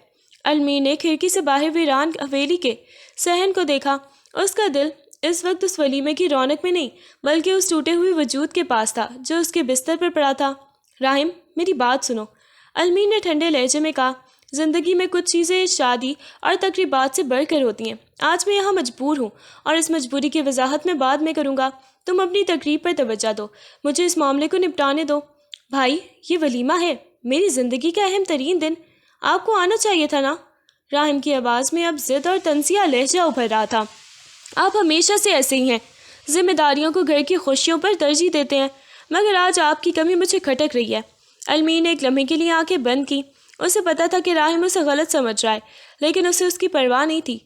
المیر نے کھڑکی سے باہر ویران حویلی کے صحن کو دیکھا۔ اس کا دل اس وقت اس ولیمے کی رونق میں نہیں بلکہ اس ٹوٹے ہوئے وجود کے پاس تھا جو اس کے بستر پر پڑا تھا۔ راحم، میری بات سنو، المیر نے ٹھنڈے لہجے میں کہا۔ زندگی میں کچھ چیزیں شادی اور تقریبات سے بڑھ کر ہوتی ہیں۔ آج میں یہاں مجبور ہوں اور اس مجبوری کی وضاحت میں بعد میں کروں گا۔ تم اپنی تقریب پر توجہ دو، مجھے اس معاملے کو نپٹانے دو۔ بھائی، یہ ولیمہ ہے، میری زندگی کا اہم ترین دن، آپ کو آنا چاہیے تھا نا؟ راحم کی آواز میں اب ضد اور تنزیہ لہجہ ابھر رہا تھا۔ آپ ہمیشہ سے ایسے ہی ہیں، ذمہ داریوں کو گھر کی خوشیوں پر ترجیح دیتے ہیں، مگر آج آپ کی کمی مجھے کھٹک رہی ہے۔ المیر نے ایک لمحے کے لیے آنکھیں بند کی۔ اسے پتا تھا کہ راحم اسے غلط سمجھ رہا ہے، لیکن اسے اس کی پرواہ نہیں تھی۔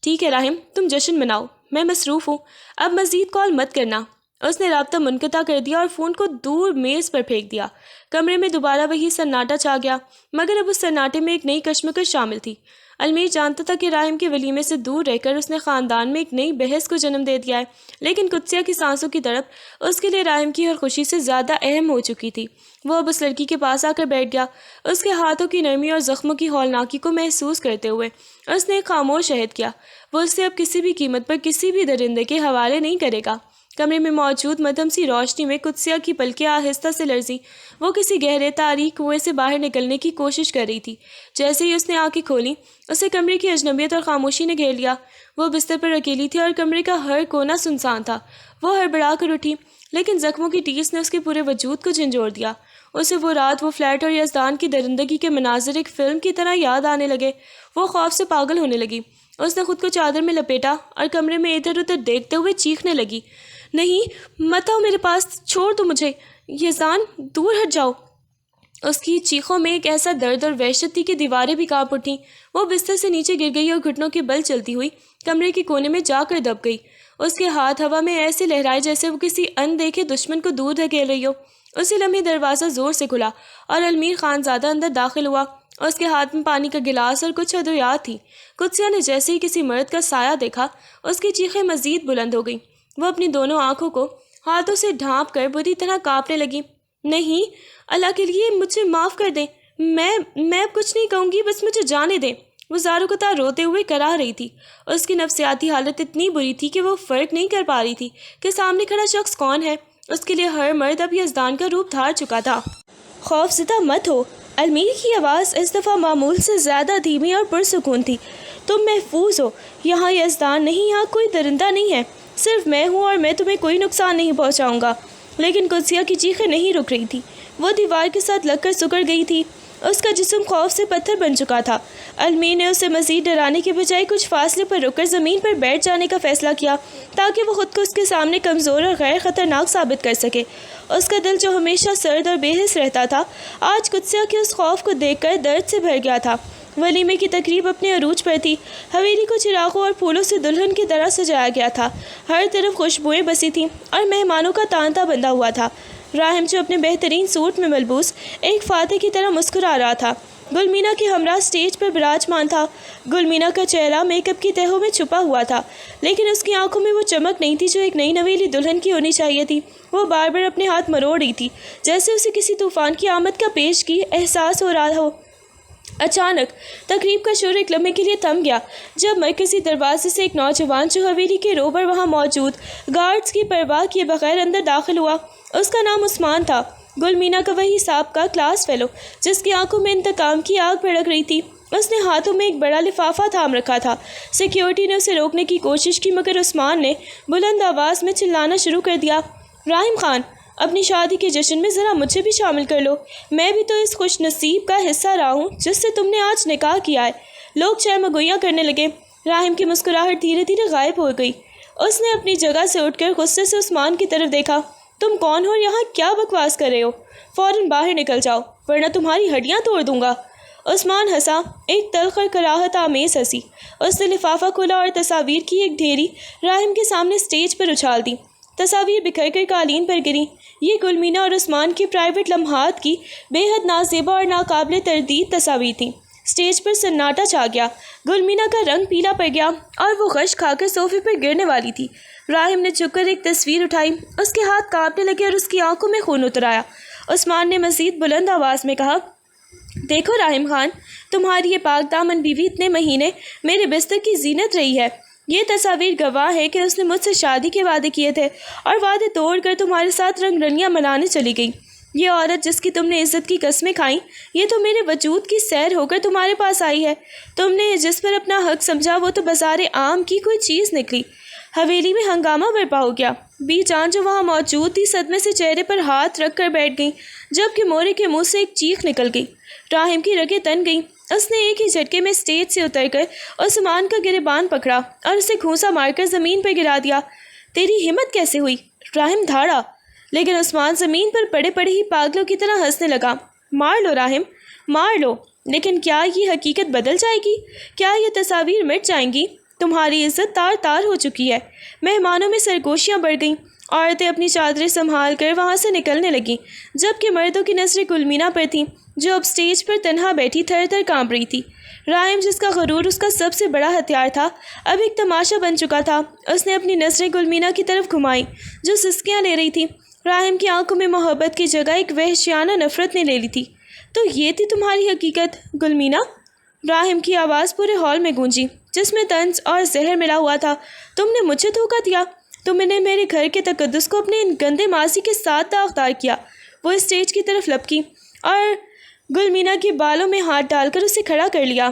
ٹھیک ہے راحم، تم جشن مناؤ، میں مصروف ہوں، اب مزید کال مت کرنا۔ اس نے رابطہ منقطع کر دیا اور فون کو دور میز پر پھینک دیا۔ کمرے میں دوبارہ وہی سناٹا چھا گیا، مگر اب اس سناٹے میں ایک نئی کشمکش شامل تھی۔ المیر جانتا تھا کہ راحم کے ولیمے سے دور رہ کر اس نے خاندان میں ایک نئی بحث کو جنم دے دیا ہے، لیکن قدسیہ کی سانسوں کی تڑپ اس کے لیے راحم کی ہر خوشی سے زیادہ اہم ہو چکی تھی۔ وہ اب اس لڑکی کے پاس آ کر بیٹھ گیا، اس کے ہاتھوں کی نرمی اور زخموں کی ہولناکی کو محسوس کرتے ہوئے۔ اس نے ایک خاموش عہد کیا، وہ اسے اب کسی بھی قیمت پر کسی بھی درندے کے حوالے نہیں کرے گا۔ کمرے میں موجود مدھم سی روشنی میں قدسیہ کی پلکیں آہستہ سے لرزیں۔ وہ کسی گہرے تاریک کنویں سے باہر نکلنے کی کوشش کر رہی تھی۔ جیسے ہی اس نے آنکھیں کھولیں، اسے کمرے کی اجنبیت اور خاموشی نے گھیر لیا۔ وہ بستر پر اکیلی تھی اور کمرے کا ہر کونا سنسان تھا۔ وہ ہڑبڑا کر اٹھی، لیکن زخموں کی ٹیس نے اس کے پورے وجود کو جھنجھوڑ دیا۔ اسے وہ رات، وہ فلیٹ اور یزدان کی درندگی کے مناظر ایک فلم کی طرح یاد آنے لگے۔ وہ خوف سے پاگل ہونے لگی۔ اس نے خود کو چادر میں لپیٹا اور کمرے میں ادھر ادھر دیکھتے ہوئے چیخنے لگی، نہیں مت آؤ میرے پاس، چھوڑ دو مجھے، یزدان دور ہٹ جاؤ۔ اس کی چیخوں میں ایک ایسا درد اور وحشت تھی کہ دیواریں بھی کانپ اٹھیں۔ وہ بستر سے نیچے گر گئی اور گھٹنوں کے بل چلتی ہوئی کمرے کے کونے میں جا کر دب گئی۔ اس کے ہاتھ ہوا میں ایسے لہرائے جیسے وہ کسی اندیکھے دشمن کو دور دھکیل رہی ہو۔ اسی لمحے دروازہ زور سے کھلا اور المیر خانزادہ اندر داخل ہوا۔ اس کے ہاتھ میں پانی کا گلاس اور کچھ ادویات تھی۔ قدسیہ نے جیسے ہی کسی مرد کا سایہ دیکھا، اس کی چیخیں مزید بلند ہو گئیں۔ وہ اپنی دونوں آنکھوں کو ہاتھوں سے ڈھانپ کر بری طرح کانپنے لگی۔ نہیں، اللہ کے لیے مجھے معاف کر دیں، میں اب کچھ نہیں کہوں گی، بس مجھے جانے دیں۔ وہ زاروں قطع روتے ہوئے کرا رہی تھی۔ اس کی نفسیاتی حالت اتنی بری تھی کہ وہ فرق نہیں کر پا رہی تھی کہ سامنے کھڑا شخص کون ہے۔ اس کے لیے ہر مرد اب یزدان کا روپ دھار چکا تھا۔ خوف زدہ مت ہو، المیر کی آواز اس دفعہ معمول سے زیادہ دھیمی اور پرسکون تھی۔ تم محفوظ ہو، یہاں یزدان نہیں، یہاں کوئی درندہ نہیں ہے، صرف میں ہوں اور میں تمہیں کوئی نقصان نہیں پہنچاؤں گا۔ لیکن قدسیہ کی چیخیں نہیں رک رہی تھی، وہ دیوار کے ساتھ لگ کر سکڑ گئی تھی۔ اس کا جسم خوف سے پتھر بن چکا تھا۔ المیر نے اسے مزید ڈرانے کے بجائے کچھ فاصلے پر رک کر زمین پر بیٹھ جانے کا فیصلہ کیا تاکہ وہ خود کو اس کے سامنے کمزور اور غیر خطرناک ثابت کر سکے۔ اس کا دل جو ہمیشہ سرد اور بے حس رہتا تھا، آج قدسیہ کے اس خوف کو دیکھ کر درد سے بھر گیا تھا۔ ولیمے کی تقریب اپنے عروج پر تھی۔ حویلی کو چراغوں اور پھولوں سے دلہن کی طرح سجایا گیا تھا۔ ہر طرف خوشبوئیں بسی تھیں اور مہمانوں کا تانتا بندھا ہوا تھا۔ راحم جو اپنے بہترین سوٹ میں ملبوس ایک فاتح کی طرح مسکرا رہا تھا، گلمینا کے ہمراہ اسٹیج پر براجمان تھا۔ گلمینا کا چہرہ میک اپ کی تہوں میں چھپا ہوا تھا، لیکن اس کی آنکھوں میں وہ چمک نہیں تھی جو ایک نئی نویلی دلہن کی ہونی چاہیے تھی۔ وہ بار بار اپنے ہاتھ مروڑ رہی تھی، جیسے اسے کسی طوفان کی آمد کا پیش کی احساس ہو رہا ہو۔ اچانک تقریب کا شور ایک لمحے کے لیے تھم گیا، جب مرکزی دروازے سے ایک نوجوان جو حویلی کے روبر وہاں موجود گارڈز کی پرواہ کیے بغیر اندر داخل ہوا۔ اس کا نام عثمان تھا، گلمینا کا وہی سابقہ کلاس فیلو جس کی آنکھوں میں انتقام کی آگ بھڑک رہی تھی۔ اس نے ہاتھوں میں ایک بڑا لفافہ تھام رکھا تھا۔ سیکیورٹی نے اسے روکنے کی کوشش کی، مگر عثمان نے بلند آواز میں چلانا شروع کر دیا، راحم خان، اپنی شادی کے جشن میں ذرا مجھے بھی شامل کر لو، میں بھی تو اس خوش نصیب کا حصہ رہا ہوں جس سے تم نے آج نکاح کیا ہے۔ لوگ چہ مگویاں کرنے لگے۔ راحم کی مسکراہٹ دھیرے دھیرے غائب ہو گئی۔ اس نے اپنی جگہ سے اٹھ کر غصے سے عثمان کی طرف دیکھا۔ تم کون ہو اور یہاں کیا بکواس کر رہے ہو؟ فوراً باہر نکل جاؤ ورنہ تمہاری ہڈیاں توڑ دوں گا۔ عثمان ہنسا، ایک تلخ اور کراہت آمیز ہنسی۔ اس نے لفافہ کھولا اور تصاویر کی ایک ڈھیری راحم کے سامنے اسٹیج پر اچھال دی۔ تصاویر بکھر کر قالین پر گریں۔ یہ گلمینا اور عثمان کے پرائیویٹ لمحات کی بے حد نازیبا اور ناقابل تردید تصاویر تھیں۔ اسٹیج پر سناٹا چھا گیا۔ گلمینا کا رنگ پیلا پڑ گیا اور وہ غش کھا کر صوفے پر گرنے والی تھی۔ راحم نے جھک کر ایک تصویر اٹھائی، اس کے ہاتھ کانپنے لگے اور اس کی آنکھوں میں خون اتر آیا۔ عثمان نے مزید بلند آواز میں کہا، دیکھو راحم خان، تمہاری یہ پاک دامن بیوی اتنے مہینے میرے بستر کی زینت رہی ہے۔ یہ تصاویر گواہ ہے کہ اس نے مجھ سے شادی کے وعدے کیے تھے اور وعدے توڑ کر تمہارے ساتھ رنگ رنیاں منانے چلی گئی۔ یہ عورت جس کی تم نے عزت کی قسمیں کھائیں، یہ تو میرے وجود کی سیر ہو کر تمہارے پاس آئی ہے۔ تم نے جس پر اپنا حق سمجھا وہ تو بازار عام کی کوئی چیز نکلی۔ حویلی میں ہنگامہ برپا ہو گیا۔ بی جان جو وہاں موجود تھی صدمے سے چہرے پر ہاتھ رکھ کر بیٹھ گئیں، جبکہ مورے کے منہ سے ایک چیخ نکل گئی۔ راحم کی رگیں تن گئیں۔ اس نے ایک ہی جھٹکے میں اسٹیج سے اتر کر عثمان کا گریبان پکڑا اور اسے گھونسا مار کر زمین پر گرا دیا۔ تیری ہمت کیسے ہوئی؟ راحم دھاڑا، لیکن عثمان زمین پر پڑے پڑے ہی پاگلوں کی طرح ہنسنے لگا۔ مار لو راحم، مار لو، لیکن کیا یہ حقیقت بدل جائے گی؟ کیا یہ تصاویر مٹ جائیں گی؟ تمہاری عزت تار تار ہو چکی ہے۔ مہمانوں میں سرگوشیاں بڑھ گئیں۔ عورتیں اپنی چادریں سنبھال کر وہاں سے نکلنے لگیں، جبکہ مردوں کی نظریں گلمینا پر تھیں جو اب اسٹیج پر تنہا بیٹھی تھر تھر کانپ رہی تھی۔ راحم جس کا غرور اس کا سب سے بڑا ہتھیار تھا، اب ایک تماشا بن چکا تھا۔ اس نے اپنی نظریں گلمینا کی طرف گھمائیں جو سسکیاں لے رہی تھی۔ راحم کی آنکھوں میں محبت کی جگہ ایک وحشیانہ نفرت نے لے لی تھی۔ تو یہ تھی تمہاری حقیقت گلمینا؟ راحم کی آواز پورے ہال میں گونجی جس میں طنز اور زہر ملا ہوا تھا۔ تم نے مجھے دھوکہ دیا، تم نے میرے گھر کے تقدس کو اپنے ان گندے ماضی کے ساتھ داغدار کیا۔ وہ اسٹیج کی طرف لپکی اور گلمینا کے بالوں میں ہاتھ ڈال کر اسے کھڑا کر لیا۔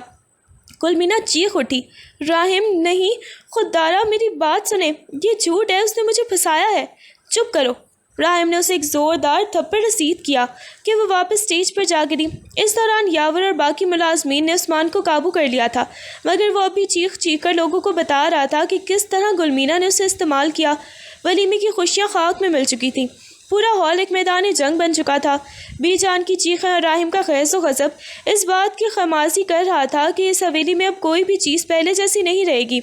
گلمینا چیخ اٹھی، راحم نہیں، خوددارا میری بات سنیں، یہ جھوٹ ہے، اس نے مجھے پھنسایا ہے۔ چپ کرو۔ راحم نے اسے ایک زوردار تھپڑ رسید کیا کہ وہ واپس اسٹیج پر جا گری۔ اس دوران یاور اور باقی ملازمین نے عثمان کو قابو کر لیا تھا، مگر وہ ابھی چیخ چیخ کر لوگوں کو بتا رہا تھا کہ کس طرح گلمینا نے اسے استعمال کیا۔ ولیمے کی خوشیاں خاک میں مل چکی تھیں۔ پورا ہال ایک میدان جنگ بن چکا تھا۔ بی جان کی چیخیں اور راحم کا خیز و غضب اس بات کی خمازی کر رہا تھا کہ اس حویلی میں اب کوئی بھی چیز پہلے جیسی نہیں رہے گی۔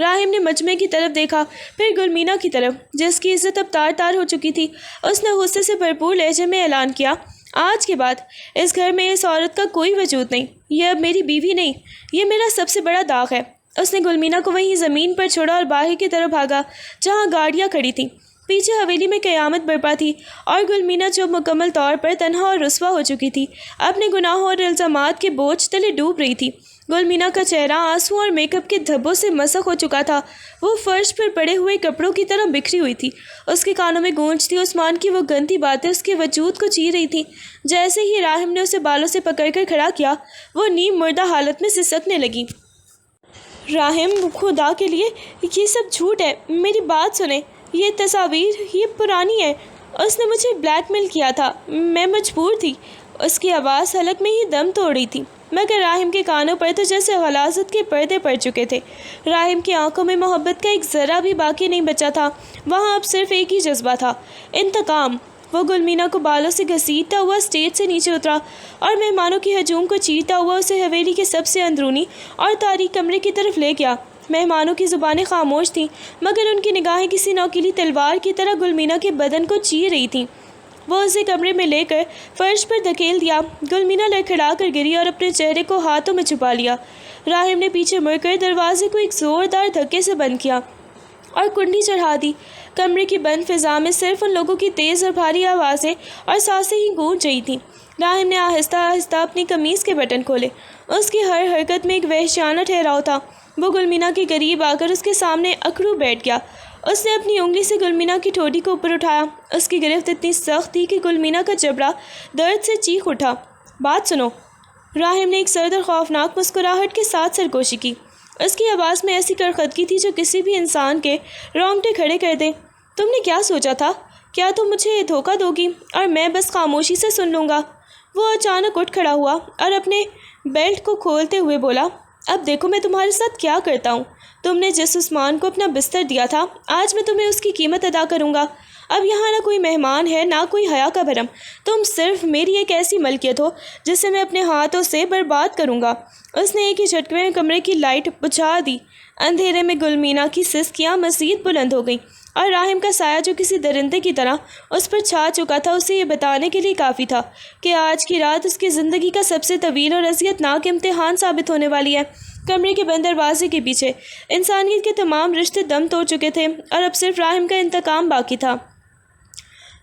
راحم نے مجمع کی طرف دیکھا، پھر گلمینا کی طرف جس کی عزت اب تار تار ہو چکی تھی۔ اس نے غصے سے بھرپور لہجے میں اعلان کیا، آج کے بعد اس گھر میں اس عورت کا کوئی وجود نہیں۔ یہ اب میری بیوی نہیں، یہ میرا سب سے بڑا داغ ہے۔ اس نے گلمینا کو وہیں زمین پر چھوڑا اور باہر کی طرف بھاگا جہاں گاڑیاں کھڑی تھیں۔ پیچھے حویلی میں قیامت برپا تھی اور گلمینا جو مکمل طور پر تنہا اور رسوا ہو چکی تھی، اپنے گناہوں اور الزامات کے بوجھ تلے ڈوب رہی تھی۔ گلمینا کا چہرہ آنسو اور میک اپ کے دھبوں سے مسخ ہو چکا تھا۔ وہ فرش پر پڑے ہوئے کپڑوں کی طرح بکھری ہوئی تھی۔ اس کے کانوں میں گونج تھی عثمان کی وہ گندی باتیں اس کے وجود کو چیر رہی تھیں۔ جیسے ہی راحم نے اسے بالوں سے پکڑ کر کھڑا کیا، وہ نیم مردہ حالت میں سسکنے لگی۔ راحم، خدا کے لیے یہ سب جھوٹ ہے، میری بات سنیں، یہ تصاویر یہ پرانی ہے، اس نے مجھے بلیک میل کیا تھا، میں مجبور تھی۔ اس کی آواز حلق میں ہی دم توڑ رہی تھی، مگر راحم کے کانوں پر تو جیسے غلاظت کے پردے پڑ چکے تھے۔ راحم کی آنکھوں میں محبت کا ایک ذرہ بھی باقی نہیں بچا تھا۔ وہاں اب صرف ایک ہی جذبہ تھا، انتقام۔ وہ گلمینا کو بالوں سے گھسیٹتا ہوا اسٹیج سے نیچے اترا اور مہمانوں کی ہجوم کو چیرتا ہوا اسے حویلی کے سب سے اندرونی اور تاریک کمرے کی طرف لے گیا۔ مہمانوں کی زبانیں خاموش تھیں، مگر ان کی نگاہیں کسی نوکیلی تلوار کی طرح گلمینا کے بدن کو چیر رہی تھیں۔ وہ اسے کمرے میں لے کر فرش پر دھکیل دیا۔ گلمینا لڑکھڑا کر گری اور اپنے چہرے کو ہاتھوں میں چھپا لیا۔ راہم نے پیچھے مڑ کر دروازے کو ایک زوردار دھکے سے بند کیا اور کنڈی چڑھا دی۔ کمرے کی بند فضا میں صرف ان لوگوں کی تیز اور بھاری آوازیں اور سانسیں ہی گونج رہی تھیں۔ راہم نے آہستہ آہستہ اپنی قمیص کے بٹن کھولے۔ اس کی ہر حرکت میں ایک وحشیانہ ٹھہراؤ تھا۔ وہ گلمینا کے قریب آ کر اس کے سامنے اکڑو بیٹھ گیا۔ اس نے اپنی انگلی سے گلمینا کی ٹھوڑی کو اوپر اٹھایا۔ اس کی گرفت اتنی سخت تھی کہ گلمینا کا جبڑا درد سے چیخ اٹھا۔ بات سنو۔ راہم نے ایک سرد اور خوفناک مسکراہٹ کے ساتھ سرگوشی کی۔ اس کی آواز میں ایسی کڑخدگی تھی جو کسی بھی انسان کے رونگٹے کھڑے کر دے۔ تم نے کیا سوچا تھا؟ کیا تم مجھے دھوکہ دو گی اور میں بس خاموشی سے سن لوں گا؟ وہ اچانک اٹھ کھڑا ہوا اور اپنے بیلٹ کو کھولتے ہوئے بولا، اب دیکھو میں تمہارے ساتھ کیا کرتا ہوں۔ تم نے جس عثمان کو اپنا بستر دیا تھا، آج میں تمہیں اس کی قیمت ادا کروں گا۔ اب یہاں نہ کوئی مہمان ہے نہ کوئی حیا کا بھرم۔ تم صرف میری ایک ایسی ملکیت ہو جسے میں اپنے ہاتھوں سے برباد کروں گا۔ اس نے ایک ہی جھٹکے میں کمرے کی لائٹ بجھا دی۔ اندھیرے میں گلمینا کی سسکیاں مزید بلند ہو گئیں اور راہم کا سایہ جو کسی درندے کی طرح اس پر چھا چکا تھا اسے یہ بتانے کے لیے کافی تھا کہ آج کی رات اس کی زندگی کا سب سے طویل اور اذیت ناک امتحان ثابت ہونے والی ہے۔ کمرے کے بند دروازے کے پیچھے انسانیت کے تمام رشتے دم توڑ چکے تھے اور اب صرف راہم کا انتقام باقی تھا۔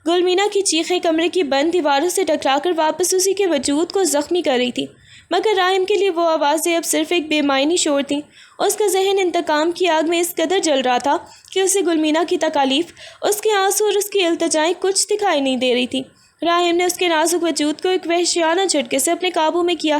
گلمینا کی چیخیں کمرے کی بند دیواروں سے ٹکرا کر واپس اسی کے وجود کو زخمی کر رہی تھی، مگر راہم کے لیے وہ آوازیں اب صرف ایک بے معنی شور تھیں۔ اس کا ذہن انتقام کی آگ میں اس قدر جل رہا تھا کہ اسے گلمینا کی تکالیف، اس کے آنسو اور اس کی التجائیں کچھ دکھائی نہیں دے رہی تھیں۔ راہم نے اس کے نازک وجود کو ایک وحشیانہ جھٹکے سے اپنے قابو میں کیا۔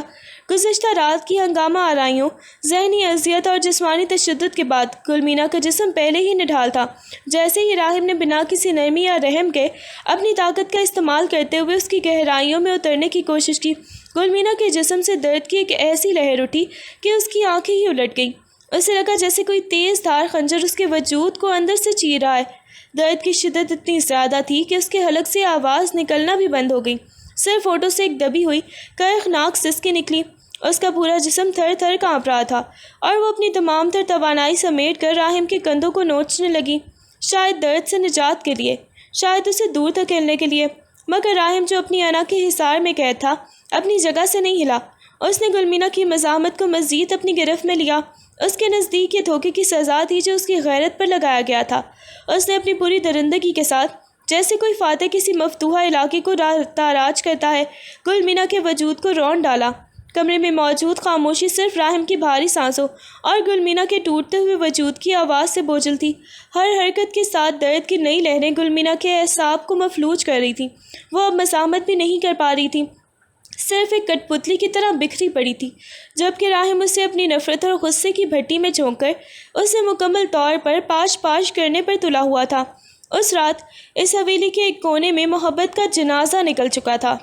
گزشتہ رات کی ہنگامہ آرائیوں، ذہنی اذیت اور جسمانی تشدد کے بعد گلمینا کا جسم پہلے ہی نڈھال تھا۔ جیسے ہی راہم نے بنا کسی نرمی یا رحم کے اپنی طاقت کا استعمال کرتے ہوئے اس کی گہرائیوں میں اترنے کی کوشش کی، گلمینا کے جسم سے درد کی ایک ایسی لہر اٹھی کہ اس کی آنکھیں ہی الٹ گئیں۔ اسے لگا جیسے کوئی تیز دھار خنجر اس کے وجود کو اندر سے چیر رہا ہے۔ درد کی شدت اتنی زیادہ تھی کہ اس کے حلق سے آواز نکلنا بھی بند ہو گئی۔ صرف ہونٹوں سے ایک دبی ہوئی کرخناک سسکی نکلی۔ اس کا پورا جسم تھر تھر کانپ رہا تھا اور وہ اپنی تمام تر توانائی سمیٹ کر راہم کے کندھوں کو نوچنے لگی، شاید درد سے نجات کے لیے، شاید اسے دور دھکیلنے کے لیے۔ مگر راہم جو اپنی انا کے حصار میں قید تھا، اپنی جگہ سے نہیں ہلا۔ اس نے گلمینا کی مزاحمت کو مزید اپنی گرفت میں لیا۔ اس کے نزدیک یہ دھوکے کی سزا تھی جو اس کی غیرت پر لگایا گیا تھا۔ اس نے اپنی پوری درندگی کے ساتھ، جیسے کوئی فاتح کسی مفتوحہ علاقے کو تاراج کرتا ہے، گلمینا کے وجود کو رون ڈالا۔ کمرے میں موجود خاموشی صرف راہم کی بھاری سانسوں اور گلمینا کے ٹوٹتے ہوئے وجود کی آواز سے بوجھل تھی۔ ہر حرکت کے ساتھ درد کی نئی لہریں گلمینا کے اعصاب کو مفلوج کر رہی تھیں۔ وہ اب مزاحمت بھی نہیں کر پا رہی تھی، صرف ایک کٹ پتلی کی طرح بکھری پڑی تھی، جبکہ راہم اسے اپنی نفرت اور غصے کی بھٹی میں جھونک کر اسے مکمل طور پر پاش پاش کرنے پر تلا ہوا تھا۔ اس رات اس حویلی کے ایک کونے میں محبت کا جنازہ نکل چکا تھا۔